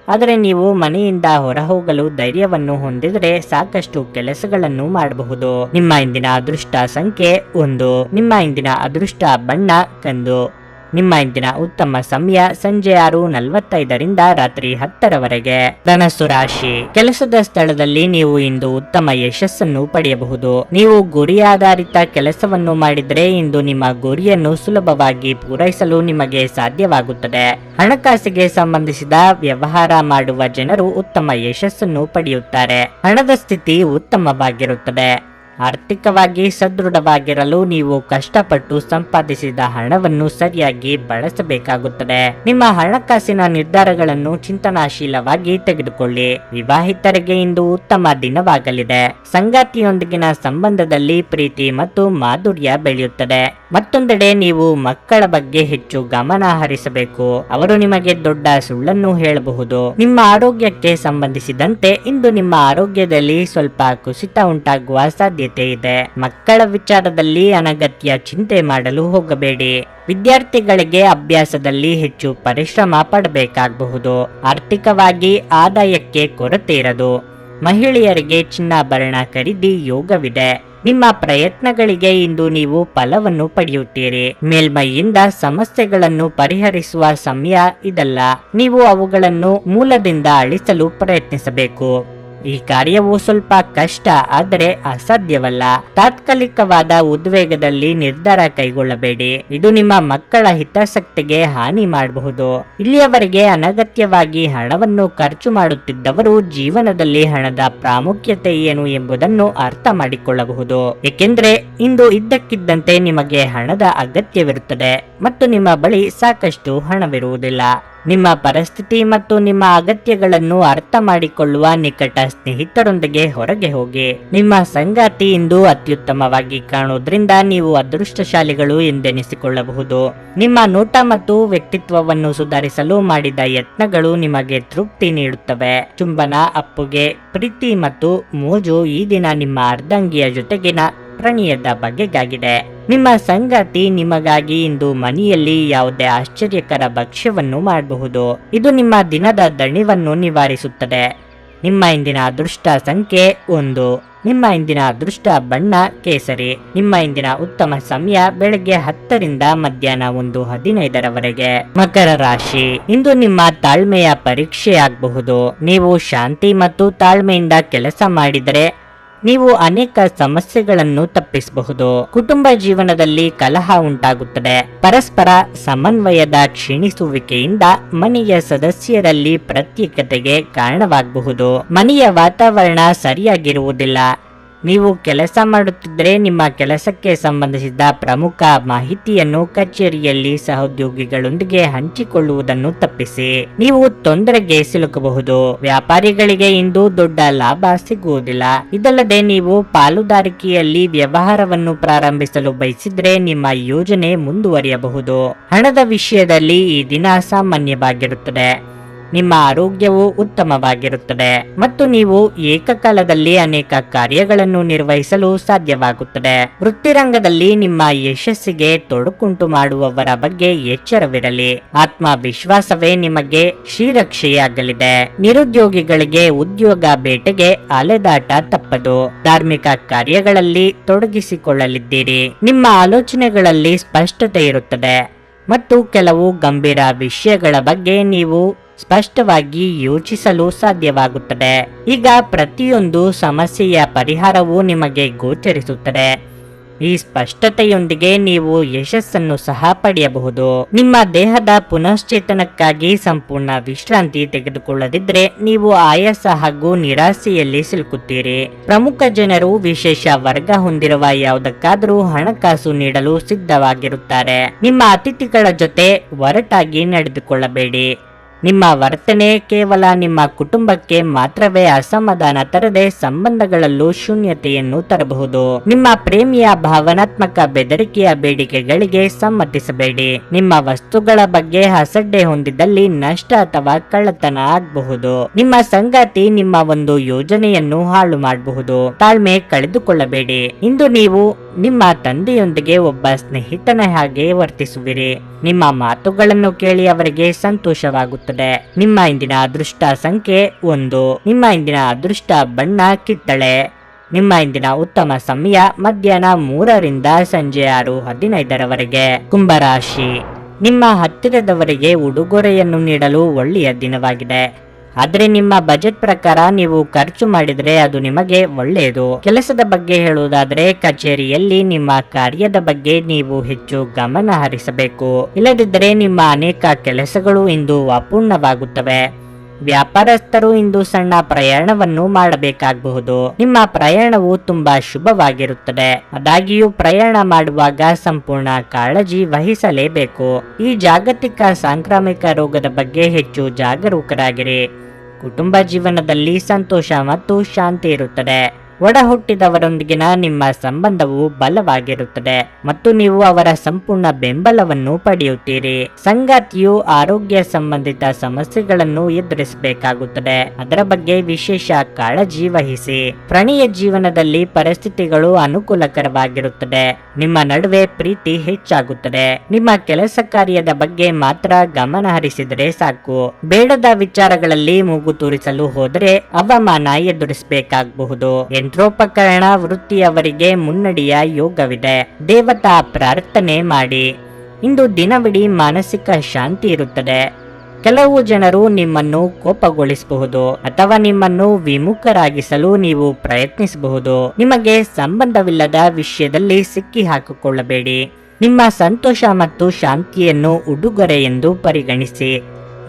ಆದರೆ ನೀವು ಮನೆಯಿಂದ ಹೊರಹೋಗಲು ಧೈರ್ಯವನ್ನು ಹೊಂದಿದರೆ ಸಾಕಷ್ಟು ಕೆಲಸಗಳನ್ನು ಮಾಡಬಹುದು. ನಿಮ್ಮ ಇಂದಿನ ಅದೃಷ್ಟ ಸಂಖ್ಯೆ 1. ನಿಮ್ಮ ಇಂದಿನ ಅದೃಷ್ಟ ಬಣ್ಣ ಕಂದು. ನಿಮ್ಮ ಇಂದಿನ ಉತ್ತಮ ಸಮಯ ಸಂಜೆ 6:45 ರಾತ್ರಿ 10 ಧನಸ್ಸು ರಾಶಿ. ಕೆಲಸದ ಸ್ಥಳದಲ್ಲಿ ನೀವು ಇಂದು ಉತ್ತಮ ಯಶಸ್ಸನ್ನು ಪಡೆಯಬಹುದು. ನೀವು ಗುರಿ ಆಧಾರಿತ ಕೆಲಸವನ್ನು ಮಾಡಿದರೆ ಇಂದು ನಿಮ್ಮ ಗುರಿಯನ್ನು ಸುಲಭವಾಗಿ ಪೂರೈಸಲು ನಿಮಗೆ ಸಾಧ್ಯವಾಗುತ್ತದೆ. ಹಣಕಾಸಿಗೆ ಸಂಬಂಧಿಸಿದ ವ್ಯವಹಾರ ಮಾಡುವ ಜನರು ಉತ್ತಮ ಯಶಸ್ಸನ್ನು ಪಡೆಯುತ್ತಾರೆ. ಹಣದ ಸ್ಥಿತಿ ಉತ್ತಮವಾಗಿರುತ್ತದೆ. ಆರ್ಥಿಕವಾಗಿ ಸದೃಢವಾಗಿರಲು ನೀವು ಕಷ್ಟಪಟ್ಟು ಸಂಪಾದಿಸಿದ ಹಣವನ್ನು ಸರಿಯಾಗಿ ಬಳಸಬೇಕಾಗುತ್ತದೆ. ನಿಮ್ಮ ಹಣಕಾಸಿನ ನಿರ್ಧಾರಗಳನ್ನು ಚಿಂತನಾಶೀಲವಾಗಿ ತೆಗೆದುಕೊಳ್ಳಿ. ವಿವಾಹಿತರಿಗೆ ಇಂದು ಉತ್ತಮ ದಿನವಾಗಲಿದೆ. ಸಂಗಾತಿಯೊಂದಿಗಿನ ಸಂಬಂಧದಲ್ಲಿ ಪ್ರೀತಿ ಮತ್ತು ಮಾಧುರ್ಯ ಬೆಳೆಯುತ್ತದೆ. ಮತ್ತೊಂದೆಡೆ ನೀವು ಮಕ್ಕಳ ಬಗ್ಗೆ ಹೆಚ್ಚು ಗಮನ ಹರಿಸಬೇಕು. ಅವರು ನಿಮಗೆ ದೊಡ್ಡ ಸುಳ್ಳನ್ನು ಹೇಳಬಹುದು. ನಿಮ್ಮ ಆರೋಗ್ಯಕ್ಕೆ ಸಂಬಂಧಿಸಿದಂತೆ ಇಂದು ನಿಮ್ಮ ಆರೋಗ್ಯದಲ್ಲಿ ಸ್ವಲ್ಪ ಕುಸಿತ ಉಂಟಾಗುವ ಸಾಧ್ಯತೆ ಇದೆ. ಮಕ್ಕಳ ವಿಚಾರದಲ್ಲಿ ಅನಗತ್ಯ ಚಿಂತೆ ಮಾಡಲು ಹೋಗಬೇಡಿ. ವಿದ್ಯಾರ್ಥಿಗಳಿಗೆ ಅಭ್ಯಾಸದಲ್ಲಿ ಹೆಚ್ಚು ಪರಿಶ್ರಮ ಪಡಬೇಕಾಗಬಹುದು. ಆರ್ಥಿಕವಾಗಿ ಆದಾಯಕ್ಕೆ ಕೊರತೆ ಇರದು. ಮಹಿಳೆಯರಿಗೆ ಚಿನ್ನಾಭರಣ ಖರೀದಿ ಯೋಗವಿದೆ. ನಿಮ್ಮ ಪ್ರಯತ್ನಗಳಿಗೆ ಇಂದು ನೀವು ಫಲವನ್ನು ಪಡೆಯುತ್ತೀರಿ. ಮೇಲ್ಮೈಯಿಂದ ಸಮಸ್ಯೆಗಳನ್ನು ಪರಿಹರಿಸುವ ಸಮಯ ಇದಲ್ಲ. ನೀವು ಅವುಗಳನ್ನು ಮೂಲದಿಂದ ಅಳಿಸಲು ಪ್ರಯತ್ನಿಸಬೇಕು. ಈ ಕಾರ್ಯವು ಸ್ವಲ್ಪ ಕಷ್ಟ, ಆದರೆ ಅಸಾಧ್ಯವಲ್ಲ. ತಾತ್ಕಾಲಿಕವಾದ ಉದ್ವೇಗದಲ್ಲಿ ನಿರ್ಧಾರ ಕೈಗೊಳ್ಳಬೇಡಿ. ಇದು ನಿಮ್ಮ ಮಕ್ಕಳ ಹಿತಾಸಕ್ತಿಗೆ ಹಾನಿ ಮಾಡಬಹುದು. ಇಲ್ಲಿಯವರೆಗೆ ಅನಗತ್ಯವಾಗಿ ಹಣವನ್ನು ಖರ್ಚು ಮಾಡುತ್ತಿದ್ದವರು ಜೀವನದಲ್ಲಿ ಹಣದ ಪ್ರಾಮುಖ್ಯತೆ ಏನು ಎಂಬುದನ್ನು ಅರ್ಥ ಮಾಡಿಕೊಳ್ಳಬಹುದು. ಏಕೆಂದರೆ ಇಂದು ಇದ್ದಕ್ಕಿದ್ದಂತೆ ನಿಮಗೆ ಹಣದ ಅಗತ್ಯವಿರುತ್ತದೆ ಮತ್ತು ನಿಮ್ಮ ಬಳಿ ಸಾಕಷ್ಟು ಹಣವಿರುವುದಿಲ್ಲ. ನಿಮ್ಮ ಪರಿಸ್ಥಿತಿ ಮತ್ತು ನಿಮ್ಮ ಅಗತ್ಯಗಳನ್ನು ಅರ್ಥ ಮಾಡಿಕೊಳ್ಳುವ ನಿಕಟ ಸ್ನೇಹಿತರೊಂದಿಗೆ ಹೊರಗೆ ಹೋಗಿ. ನಿಮ್ಮ ಸಂಗಾತಿ ಇಂದು ಅತ್ಯುತ್ತಮವಾಗಿ ಕಾಣುವುದರಿಂದ ನೀವು ಅದೃಷ್ಟಶಾಲಿಗಳು ಎಂದೆನಿಸಿಕೊಳ್ಳಬಹುದು. ನಿಮ್ಮ ನೋಟ ಮತ್ತು ವ್ಯಕ್ತಿತ್ವವನ್ನು ಸುಧಾರಿಸಲು ಮಾಡಿದ ಯತ್ನಗಳು ನಿಮಗೆ ತೃಪ್ತಿ ನೀಡುತ್ತವೆ. ಚುಂಬನ, ಅಪ್ಪುಗೆ, ಪ್ರೀತಿ ಮತ್ತು ಮೋಜು ಈ ದಿನ ನಿಮ್ಮ ಅರ್ಧಾಂಗಿಯ ಜೊತೆಗಿನ ಪ್ರಣಯದ ಬಗೆಗಾಗಿದೆ. ನಿಮ್ಮ ಸಂಗಾತಿ ನಿಮಗಾಗಿ ಇಂದು ಮನೆಯಲ್ಲಿ ಯಾವುದೇ ಆಶ್ಚರ್ಯಕರ ಭಕ್ಷ್ಯವನ್ನು ಮಾಡಬಹುದು. ಇದು ನಿಮ್ಮ ದಿನದ ದಣಿವನ್ನು ನಿವಾರಿಸುತ್ತದೆ. ನಿಮ್ಮ ಇಂದಿನ ಅದೃಷ್ಟ ಸಂಖ್ಯೆ 1. ನಿಮ್ಮ ಇಂದಿನ ಅದೃಷ್ಟ ಬಣ್ಣ ಕೇಸರಿ. ನಿಮ್ಮ ಇಂದಿನ ಉತ್ತಮ ಸಮಯ ಬೆಳಗ್ಗೆ 10 ಮಧ್ಯಾಹ್ನ 1:15 ಮಕರ ರಾಶಿ. ಇಂದು ನಿಮ್ಮ ತಾಳ್ಮೆಯ ಪರೀಕ್ಷೆಯಾಗಬಹುದು. ನೀವು ಶಾಂತಿ ಮತ್ತು ತಾಳ್ಮೆಯಿಂದ ಕೆಲಸ ಮಾಡಿದರೆ ನೀವು ಅನೇಕ ಸಮಸ್ಯೆಗಳನ್ನು ತಪ್ಪಿಸಬಹುದು. ಕುಟುಂಬ ಜೀವನದಲ್ಲಿ ಕಲಹ ಉಂಟಾಗುತ್ತದೆ. ಪರಸ್ಪರ ಸಮನ್ವಯದ ಕ್ಷೀಣಿಸುವಿಕೆಯಿಂದ ಮನೆಯ ಸದಸ್ಯರಲ್ಲಿ ಪ್ರತ್ಯೇಕತೆಗೆ ಕಾರಣವಾಗಬಹುದು. ಮನೆಯ ವಾತಾವರಣ ಸರಿಯಾಗಿರುವುದಿಲ್ಲ. ನೀವು ಕೆಲಸ ಮಾಡುತ್ತಿದ್ದರೆ ನಿಮ್ಮ ಕೆಲಸಕ್ಕೆ ಸಂಬಂಧಿಸಿದ ಪ್ರಮುಖ ಮಾಹಿತಿಯನ್ನು ಕಚೇರಿಯಲ್ಲಿ ಸಹೋದ್ಯೋಗಿಗಳೊಂದಿಗೆ ಹಂಚಿಕೊಳ್ಳುವುದನ್ನು ತಪ್ಪಿಸಿ. ನೀವು ತೊಂದರೆಗೆ ಸಿಲುಕಬಹುದು. ವ್ಯಾಪಾರಿಗಳಿಗೆ ಇಂದು ದೊಡ್ಡ ಲಾಭ ಸಿಗುವುದಿಲ್ಲ. ಇದಲ್ಲದೆ ನೀವು ಪಾಲುದಾರಿಕೆಯಲ್ಲಿ ವ್ಯವಹಾರವನ್ನು ಪ್ರಾರಂಭಿಸಲು ಬಯಸಿದ್ರೆ ನಿಮ್ಮ ಯೋಜನೆ ಮುಂದುವರಿಯಬಹುದು. ಹಣದ ವಿಷಯದಲ್ಲಿ ಈ ದಿನ ಸಾಮಾನ್ಯವಾಗಿರುತ್ತದೆ. ನಿಮ್ಮ ಆರೋಗ್ಯವು ಉತ್ತಮವಾಗಿರುತ್ತದೆ ಮತ್ತು ನೀವು ಏಕಕಾಲದಲ್ಲಿ ಅನೇಕ ಕಾರ್ಯಗಳನ್ನು ನಿರ್ವಹಿಸಲು ಸಾಧ್ಯವಾಗುತ್ತದೆ. ವೃತ್ತಿರಂಗದಲ್ಲಿ ನಿಮ್ಮ ಯಶಸ್ಸಿಗೆ ತೊಡಕುಂಟು ಮಾಡುವವರ ಬಗ್ಗೆ ಎಚ್ಚರವಿರಲಿ. ಆತ್ಮವಿಶ್ವಾಸವೇ ನಿಮಗೆ ಶ್ರೀರಕ್ಷೆಯಾಗಲಿದೆ. ನಿರುದ್ಯೋಗಿಗಳಿಗೆ ಉದ್ಯೋಗ ಬೇಟೆಗೆ ಅಲೆದಾಟ ತಪ್ಪದು. ಧಾರ್ಮಿಕ ಕಾರ್ಯಗಳಲ್ಲಿ ತೊಡಗಿಸಿಕೊಳ್ಳಲಿದ್ದೀರಿ. ನಿಮ್ಮ ಆಲೋಚನೆಗಳಲ್ಲಿ ಸ್ಪಷ್ಟತೆ ಇರುತ್ತದೆ ಮತ್ತು ಕೆಲವು ಗಂಭೀರ ವಿಷಯಗಳ ಬಗ್ಗೆ ನೀವು ಸ್ಪಷ್ಟವಾಗಿ ಯೋಚಿಸಲು ಸಾಧ್ಯವಾಗುತ್ತದೆ. ಈಗ ಪ್ರತಿಯೊಂದು ಸಮಸ್ಯೆಯ ಪರಿಹಾರವು ನಿಮಗೆ ಗೋಚರಿಸುತ್ತದೆ. ಈ ಸ್ಪಷ್ಟತೆಯೊಂದಿಗೆ ನೀವು ಯಶಸ್ಸನ್ನು ಸಹ ಪಡೆಯಬಹುದು. ನಿಮ್ಮ ದೇಹದ ಪುನಶ್ಚೇತನಕ್ಕಾಗಿ ಸಂಪೂರ್ಣ ವಿಶ್ರಾಂತಿ ತೆಗೆದುಕೊಳ್ಳದಿದ್ರೆ ನೀವು ಆಯಾಸ ಹಾಗೂ ನಿರಾಸೆಯಲ್ಲಿ ಸಿಲುಕುತ್ತೀರಿ. ಪ್ರಮುಖ ಜನರು ವಿಶೇಷ ವರ್ಗ ಹೊಂದಿರುವ ಯಾವುದಕ್ಕಾದರೂ ಹಣಕಾಸು ನೀಡಲು ಸಿದ್ಧವಾಗಿರುತ್ತಾರೆ. ನಿಮ್ಮ ಅತಿಥಿಗಳ ಜೊತೆ ಒರಟಾಗಿ ನಡೆದುಕೊಳ್ಳಬೇಡಿ. ನಿಮ್ಮ ವರ್ತನೆ ಕೇವಲ ನಿಮ್ಮ ಕುಟುಂಬಕ್ಕೆ ಮಾತ್ರವೇ ಅಸಮಾಧಾನ ತರದೆ ಸಂಬಂಧಗಳಲ್ಲೂ ಶೂನ್ಯತೆಯನ್ನು ತರಬಹುದು. ನಿಮ್ಮ ಪ್ರೇಮಿಯ ಭಾವನಾತ್ಮಕ ಬೆದರಿಕೆಯ ಬೇಡಿಕೆಗಳಿಗೆ ಸಮ್ಮತಿಸಬೇಡಿ. ನಿಮ್ಮ ವಸ್ತುಗಳ ಬಗ್ಗೆ ಹಸಡ್ಡೆ ಹೊಂದಿದಲ್ಲಿ ನಷ್ಟ ಅಥವಾ ಕಳ್ಳತನ ಆಗಬಹುದು. ನಿಮ್ಮ ಸಂಗಾತಿ ನಿಮ್ಮ ಒಂದು ಯೋಜನೆಯನ್ನು ಹಾಳು ಮಾಡಬಹುದು. ತಾಳ್ಮೆ ಕಳೆದುಕೊಳ್ಳಬೇಡಿ. ಇಂದು ನೀವು ನಿಮ್ಮ ತಂದೆಯೊಂದಿಗೆ ಒಬ್ಬ ಸ್ನೇಹಿತನ ಹಾಗೆ ವರ್ತಿಸುವಿರಿ. ನಿಮ್ಮ ಮಾತುಗಳನ್ನು ಕೇಳಿ ಅವರಿಗೆ ಸಂತೋಷವಾಗುತ್ತದೆ. ನಿಮ್ಮ ಇಂದಿನ ಅದೃಷ್ಟ ಸಂಖ್ಯೆ 1. ನಿಮ್ಮ ಇಂದಿನ ಅದೃಷ್ಟ ಬಣ್ಣ ಕಿತ್ತಳೆ. ನಿಮ್ಮ ಇಂದಿನ ಉತ್ತಮ ಸಮಯ ಮಧ್ಯಾಹ್ನ 3 ರಿಂದ ಸಂಜೆ 6:15 ಕುಂಭರಾಶಿ. ನಿಮ್ಮ ಹತ್ತಿರದವರಿಗೆ ಉಡುಗೊರೆಯನ್ನು ನೀಡಲು ಒಳ್ಳೆಯ ದಿನವಾಗಿದೆ. ಆದ್ರೆ ನಿಮ್ಮ ಬಜೆಟ್ ಪ್ರಕಾರ ನೀವು ಖರ್ಚು ಮಾಡಿದ್ರೆ ಅದು ನಿಮಗೆ ಒಳ್ಳೆಯದು. ಕೆಲಸದ ಬಗ್ಗೆ ಹೇಳುವುದಾದ್ರೆ ಕಚೇರಿಯಲ್ಲಿ ನಿಮ್ಮ ಕಾರ್ಯದ ಬಗ್ಗೆ ನೀವು ಹೆಚ್ಚು ಗಮನ ಹರಿಸಬೇಕು. ಇಲ್ಲದಿದ್ದರೆ ನಿಮ್ಮ ಅನೇಕ ಕೆಲಸಗಳು ಇಂದು ಅಪೂರ್ಣವಾಗುತ್ತವೆ. ವ್ಯಾಪಾರಸ್ಥರು ಇಂದು ಸಣ್ಣ ಪ್ರಯಾಣವನ್ನು ಮಾಡಬೇಕಾಗಬಹುದು. ನಿಮ್ಮ ಪ್ರಯಾಣವು ತುಂಬಾ ಶುಭವಾಗಿರುತ್ತದೆ. ಆದಾಗ್ಯೂ ಪ್ರಯಾಣ ಮಾಡುವಾಗ ಸಂಪೂರ್ಣ ಕಾಳಜಿ ವಹಿಸಲೇಬೇಕು. ಈ ಜಾಗತಿಕ ಸಾಂಕ್ರಾಮಿಕ ರೋಗದ ಬಗ್ಗೆ ಹೆಚ್ಚು ಜಾಗರೂಕರಾಗಿರಿ. ಕುಟುಂಬ ಜೀವನದಲ್ಲಿ ಸಂತೋಷ ಮತ್ತು ಶಾಂತಿ ಇರುತ್ತದೆ. ಒಡ ಹುಟ್ಟಿದವರೊಂದಿಗಿನ ನಿಮ್ಮ ಸಂಬಂಧವು ಬಲವಾಗಿರುತ್ತದೆ ಮತ್ತು ನೀವು ಅವರ ಸಂಪೂರ್ಣ ಬೆಂಬಲವನ್ನು ಪಡೆಯುತ್ತೀರಿ. ಸಂಗಾತಿಯು ಆರೋಗ್ಯ ಸಂಬಂಧಿತ ಸಮಸ್ಯೆಗಳನ್ನು ಎದುರಿಸಬೇಕಾಗುತ್ತದೆ. ಅದರ ಬಗ್ಗೆ ವಿಶೇಷ ಕಾಳಜಿ ವಹಿಸಿ. ಪ್ರಣಯ ಜೀವನದಲ್ಲಿ ಪರಿಸ್ಥಿತಿಗಳು ಅನುಕೂಲಕರವಾಗಿರುತ್ತದೆ. ನಿಮ್ಮ ನಡುವೆ ಪ್ರೀತಿ ಹೆಚ್ಚಾಗುತ್ತದೆ. ನಿಮ್ಮ ಕೆಲಸ ಕಾರ್ಯದ ಬಗ್ಗೆ ಮಾತ್ರ ಗಮನ ಹರಿಸಿದರೆ ಸಾಕು. ಬೇಡದ ವಿಚಾರಗಳಲ್ಲಿ ಮೂಗು ತೂರಿಸಲು ಹೋದರೆ ಅವಮಾನ ಎದುರಿಸಬೇಕಾಗಬಹುದು. ಯಂತ್ರೋಪಕರಣ ವೃತ್ತಿಯವರಿಗೆ ಮುನ್ನಡೆಯ ಯೋಗವಿದೆ. ದೇವತಾ ಪ್ರಾರ್ಥನೆ ಮಾಡಿ. ಇಂದು ದಿನವಿಡೀ ಮಾನಸಿಕ ಶಾಂತಿ ಇರುತ್ತದೆ. ಕೆಲವು ಜನರು ನಿಮ್ಮನ್ನು ಕೋಪಗೊಳಿಸಬಹುದು ಅಥವಾ ನಿಮ್ಮನ್ನು ವಿಮುಖರಾಗಿಸಲು ನೀವು ಪ್ರಯತ್ನಿಸಬಹುದು. ನಿಮಗೆ ಸಂಬಂಧವಿಲ್ಲದ ವಿಷಯದಲ್ಲಿ ಸಿಕ್ಕಿ ಹಾಕಿಕೊಳ್ಳಬೇಡಿ. ನಿಮ್ಮ ಸಂತೋಷ ಮತ್ತು ಶಾಂತಿಯನ್ನು ಉಡುಗೊರೆ ಎಂದು ಪರಿಗಣಿಸಿ.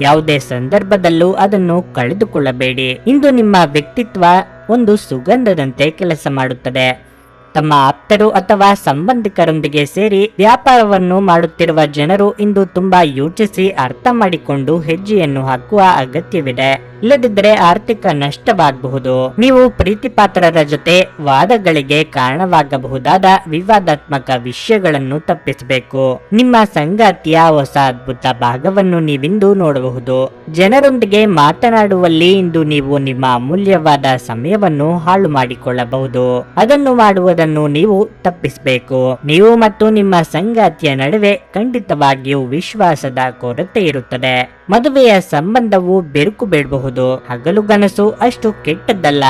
ಯಾವುದೇ ಸಂದರ್ಭದಲ್ಲೂ ಅದನ್ನು ಕಳೆದುಕೊಳ್ಳಬೇಡಿ. ಇಂದು ನಿಮ್ಮ ವ್ಯಕ್ತಿತ್ವ ಒಂದು ಸುಗಂಧದಂತೆ ಕೆಲಸ ಮಾಡುತ್ತದೆ. ತಮ್ಮ ಆಪ್ತರು ಅಥವಾ ಸಂಬಂಧಿಕರೊಂದಿಗೆ ಸೇರಿ ವ್ಯಾಪಾರವನ್ನು ಮಾಡುತ್ತಿರುವ ಜನರು ಇಂದು ತುಂಬಾ ಯೋಚಿಸಿ ಅರ್ಥ ಮಾಡಿಕೊಂಡು ಹೆಜ್ಜೆಯನ್ನು ಹಾಕುವ ಅಗತ್ಯವಿದೆ. ಇಲ್ಲದಿದ್ದರೆ ಆರ್ಥಿಕ ನಷ್ಟವಾಗಬಹುದು. ನೀವು ಪ್ರೀತಿಪಾತ್ರರ ಜೊತೆ ವಾದಗಳಿಗೆ ಕಾರಣವಾಗಬಹುದಾದ ವಿವಾದಾತ್ಮಕ ವಿಷಯಗಳನ್ನು ತಪ್ಪಿಸಬೇಕು. ನಿಮ್ಮ ಸಂಗಾತಿಯ ಹೊಸ ಅದ್ಭುತ ಭಾಗವನ್ನು ನೀವಿಂದು ನೋಡಬಹುದು. ಜನರೊಂದಿಗೆ ಮಾತನಾಡುವಲ್ಲಿ ಇಂದು ನೀವು ನಿಮ್ಮ ಅಮೂಲ್ಯವಾದ ಸಮಯವನ್ನು ಹಾಳು ಮಾಡಿಕೊಳ್ಳಬಹುದು. ಅದನ್ನು ಮಾಡುವುದನ್ನು ನೀವು ತಪ್ಪಿಸಬೇಕು. ನೀವು ಮತ್ತು ನಿಮ್ಮ ಸಂಗಾತಿಯ ನಡುವೆ ಖಂಡಿತವಾಗಿಯೂ ವಿಶ್ವಾಸದ ಕೊರತೆ ಇರುತ್ತದೆ. ಮದುವೆಯ ಸಂಬಂಧವು ಬೆರುಕು ಬೇಡಬಹುದು. ಹಗಲುಗನಸು ಅಷ್ಟು ಕೆಟ್ಟದ್ದಲ್ಲ.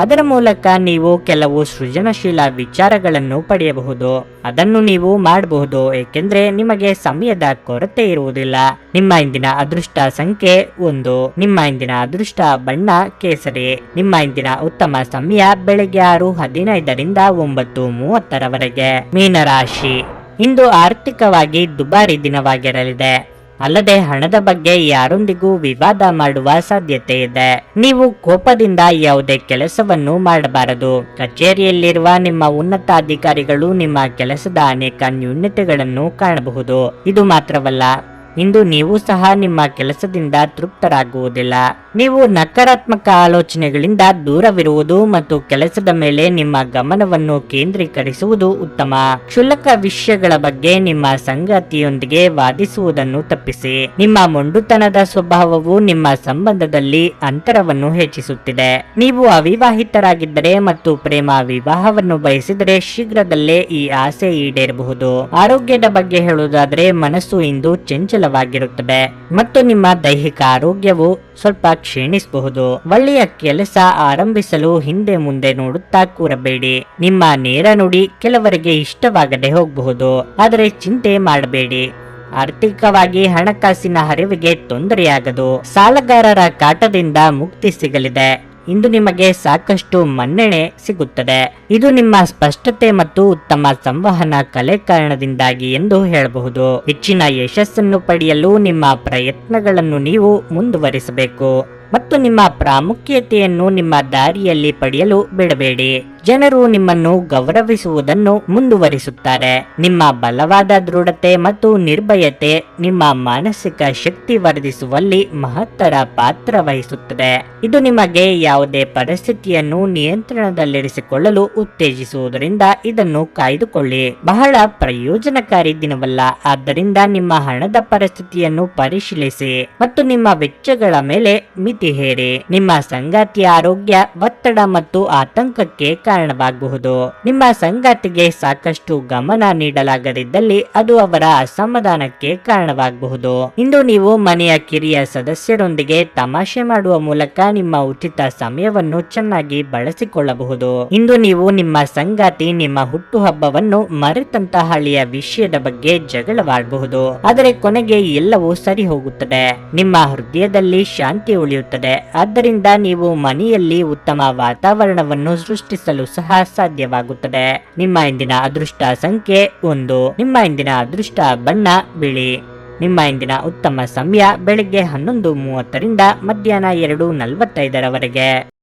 ಅದರ ಮೂಲಕ ನೀವು ಕೆಲವು ಸೃಜನಶೀಲ ವಿಚಾರಗಳನ್ನು ಪಡೆಯಬಹುದು. ಅದನ್ನು ನೀವು ಮಾಡಬಹುದು, ಏಕೆಂದ್ರೆ ನಿಮಗೆ ಸಮಯದ ಕೊರತೆ ಇರುವುದಿಲ್ಲ. ನಿಮ್ಮ ಇಂದಿನ ಅದೃಷ್ಟ ಸಂಖ್ಯೆ 1. ನಿಮ್ಮ ಇಂದಿನ ಅದೃಷ್ಟ ಬಣ್ಣ ಕೇಸರಿ. ನಿಮ್ಮ ಇಂದಿನ ಉತ್ತಮ ಸಮಯ ಬೆಳಗ್ಗೆ 6:15 ರಿಂದ 9:30 ಮೀನರಾಶಿ. ಇಂದು ಆರ್ಥಿಕವಾಗಿ ದುಬಾರಿ ದಿನವಾಗಿರಲಿದೆ. ಅಲ್ಲದೆ ಹಣದ ಬಗ್ಗೆ ಯಾರೊಂದಿಗೂ ವಿವಾದ ಮಾಡುವ ಸಾಧ್ಯತೆ ಇದೆ. ನೀವು ಕೋಪದಿಂದ ಯಾವುದೇ ಕೆಲಸವನ್ನು ಮಾಡಬಾರದು. ಕಚೇರಿಯಲ್ಲಿರುವ ನಿಮ್ಮ ಉನ್ನತ ಅಧಿಕಾರಿಗಳು ನಿಮ್ಮ ಕೆಲಸದ ಅನೇಕ ನ್ಯೂನತೆಗಳನ್ನು ಕಾಣಬಹುದು. ಇದು ಮಾತ್ರವಲ್ಲ, ಇಂದು ನೀವು ಸಹ ನಿಮ್ಮ ಕೆಲಸದಿಂದ ತೃಪ್ತರಾಗುವುದಿಲ್ಲ. ನೀವು ನಕಾರಾತ್ಮಕ ಆಲೋಚನೆಗಳಿಂದ ದೂರವಿರುವುದು ಮತ್ತು ಕೆಲಸದ ಮೇಲೆ ನಿಮ್ಮ ಗಮನವನ್ನು ಕೇಂದ್ರೀಕರಿಸುವುದು ಉತ್ತಮ. ಕ್ಷುಲ್ಲಕ ವಿಷಯಗಳ ಬಗ್ಗೆ ನಿಮ್ಮ ಸಂಗಾತಿಯೊಂದಿಗೆ ವಾದಿಸುವುದನ್ನು ತಪ್ಪಿಸಿ. ನಿಮ್ಮ ಮೊಂಡುತನದ ಸ್ವಭಾವವು ನಿಮ್ಮ ಸಂಬಂಧದಲ್ಲಿ ಅಂತರವನ್ನು ಹೆಚ್ಚಿಸುತ್ತಿದೆ. ನೀವು ಅವಿವಾಹಿತರಾಗಿದ್ದರೆ ಮತ್ತು ಪ್ರೇಮ ವಿವಾಹವನ್ನು ಬಯಸಿದರೆ ಶೀಘ್ರದಲ್ಲೇ ಈ ಆಸೆ ಈಡೇರಬಹುದು. ಆರೋಗ್ಯದ ಬಗ್ಗೆ ಹೇಳುವುದಾದರೆ, ಮನಸ್ಸು ಇಂದು ಚಂಚಲವಾಗಿರುತ್ತದೆ ಮತ್ತು ನಿಮ್ಮ ದೈಹಿಕ ಆರೋಗ್ಯವು ಸ್ವಲ್ಪ ಕ್ಷೀಣಿಸಬಹುದು. ಒಳ್ಳೆಯ ಕೆಲಸ ಆರಂಭಿಸಲು ಹಿಂದೆ ಮುಂದೆ ನೋಡುತ್ತಾ ಕೂರಬೇಡಿ. ನಿಮ್ಮ ನೇರ ನುಡಿ ಕೆಲವರಿಗೆ ಇಷ್ಟವಾಗದೆ ಹೋಗಬಹುದು, ಆದರೆ ಚಿಂತೆ ಮಾಡಬೇಡಿ. ಆರ್ಥಿಕವಾಗಿ ಹಣಕಾಸಿನ ಹರಿವಿಗೆ ತೊಂದರೆಯಾಗದು. ಸಾಲಗಾರರ ಕಾಟದಿಂದ ಮುಕ್ತಿ ಸಿಗಲಿದೆ. ಇಂದು ನಿಮಗೆ ಸಾಕಷ್ಟು ಮನ್ನಣೆ ಸಿಗುತ್ತದೆ. ಇದು ನಿಮ್ಮ ಸ್ಪಷ್ಟತೆ ಮತ್ತು ಉತ್ತಮ ಸಂವಹನ ಕಲೆ ಕಾರಣದಿಂದಾಗಿ ಎಂದು ಹೇಳಬಹುದು. ಹೆಚ್ಚಿನ ಯಶಸ್ಸನ್ನು ಪಡೆಯಲು ನಿಮ್ಮ ಪ್ರಯತ್ನಗಳನ್ನು ನೀವು ಮುಂದುವರಿಸಬೇಕು ಮತ್ತು ನಿಮ್ಮ ಪ್ರಾಮುಖ್ಯತೆಯನ್ನು ನಿಮ್ಮ ದಾರಿಯಲ್ಲಿ ಪಡೆಯಲು ಬಿಡಬೇಡಿ. ಜನರು ನಿಮ್ಮನ್ನು ಗೌರವಿಸುವುದನ್ನು ಮುಂದುವರಿಸುತ್ತಾರೆ. ನಿಮ್ಮ ಬಲವಾದ ದೃಢತೆ ಮತ್ತು ನಿರ್ಭಯತೆ ನಿಮ್ಮ ಮಾನಸಿಕ ಶಕ್ತಿ ವರ್ಧಿಸುವಲ್ಲಿ ಮಹತ್ತರ ಪಾತ್ರ ವಹಿಸುತ್ತದೆ. ಇದು ನಿಮಗೆ ಯಾವುದೇ ಪರಿಸ್ಥಿತಿಯನ್ನು ನಿಯಂತ್ರಣದಲ್ಲಿರಿಸಿಕೊಳ್ಳಲು ಉತ್ತೇಜಿಸುವುದರಿಂದ ಇದನ್ನು ಕಾಯ್ದುಕೊಳ್ಳಿ. ಬಹಳ ಪ್ರಯೋಜನಕಾರಿ ದಿನವಲ್ಲ, ಆದ್ದರಿಂದ ನಿಮ್ಮ ಹಣದ ಪರಿಸ್ಥಿತಿಯನ್ನು ಪರಿಶೀಲಿಸಿ ಮತ್ತು ನಿಮ್ಮ ವೆಚ್ಚಗಳ ಮೇಲೆ ಮಿತಿ ಹೇರಿ. ನಿಮ್ಮ ಸಂಗಾತಿಯ ಆರೋಗ್ಯ ಒತ್ತಡ ಮತ್ತು ಆತಂಕಕ್ಕೆ ಕಾರಣವಾಗಬಹುದು. ನಿಮ್ಮ ಸಂಗಾತಿಗೆ ಸಾಕಷ್ಟು ಗಮನ ನೀಡಲಾಗದಿದ್ದಲ್ಲಿ ಅದು ಅವರ ಅಸಮಾಧಾನಕ್ಕೆ ಕಾರಣವಾಗಬಹುದು. ಇಂದು ನೀವು ಮನೆಯ ಕಿರಿಯ ಸದಸ್ಯರೊಂದಿಗೆ ತಮಾಷೆ ಮಾಡುವ ಮೂಲಕ ನಿಮ್ಮ ಉಚಿತ ಸಮಯವನ್ನು ಚೆನ್ನಾಗಿ ಬಳಸಿಕೊಳ್ಳಬಹುದು. ಇಂದು ನೀವು ನಿಮ್ಮ ಸಂಗಾತಿ ನಿಮ್ಮ ಹುಟ್ಟುಹಬ್ಬವನ್ನು ಮರೆತಂತಹ ಹಳೆಯ ವಿಷಯದ ಬಗ್ಗೆ ಜಗಳವಾಡಬಹುದು, ಆದರೆ ಕೊನೆಗೆ ಎಲ್ಲವೂ ಸರಿ ಹೋಗುತ್ತದೆ. ನಿಮ್ಮ ಹೃದಯದಲ್ಲಿ ಶಾಂತಿ ಉಳಿಯುತ್ತದೆ. ಆದ್ದರಿಂದ ನೀವು ಮನೆಯಲ್ಲಿ ಉತ್ತಮ ವಾತಾವರಣವನ್ನು ಸೃಷ್ಟಿಸಲು ಸಹ ಸಾಧ್ಯವಾಗುತ್ತದೆ. ನಿಮ್ಮ ಇಂದಿನ ಅದೃಷ್ಟ ಸಂಖ್ಯೆ 1. ನಿಮ್ಮ ಇಂದಿನ ಅದೃಷ್ಟ ಬಣ್ಣ ಬಿಳಿ. ನಿಮ್ಮ ಇಂದಿನ ಉತ್ತಮ ಸಮಯ ಬೆಳಿಗ್ಗೆ 11:30 ರಿಂದ ಮಧ್ಯಾಹ್ನ 2:45 ರವರೆಗೆ.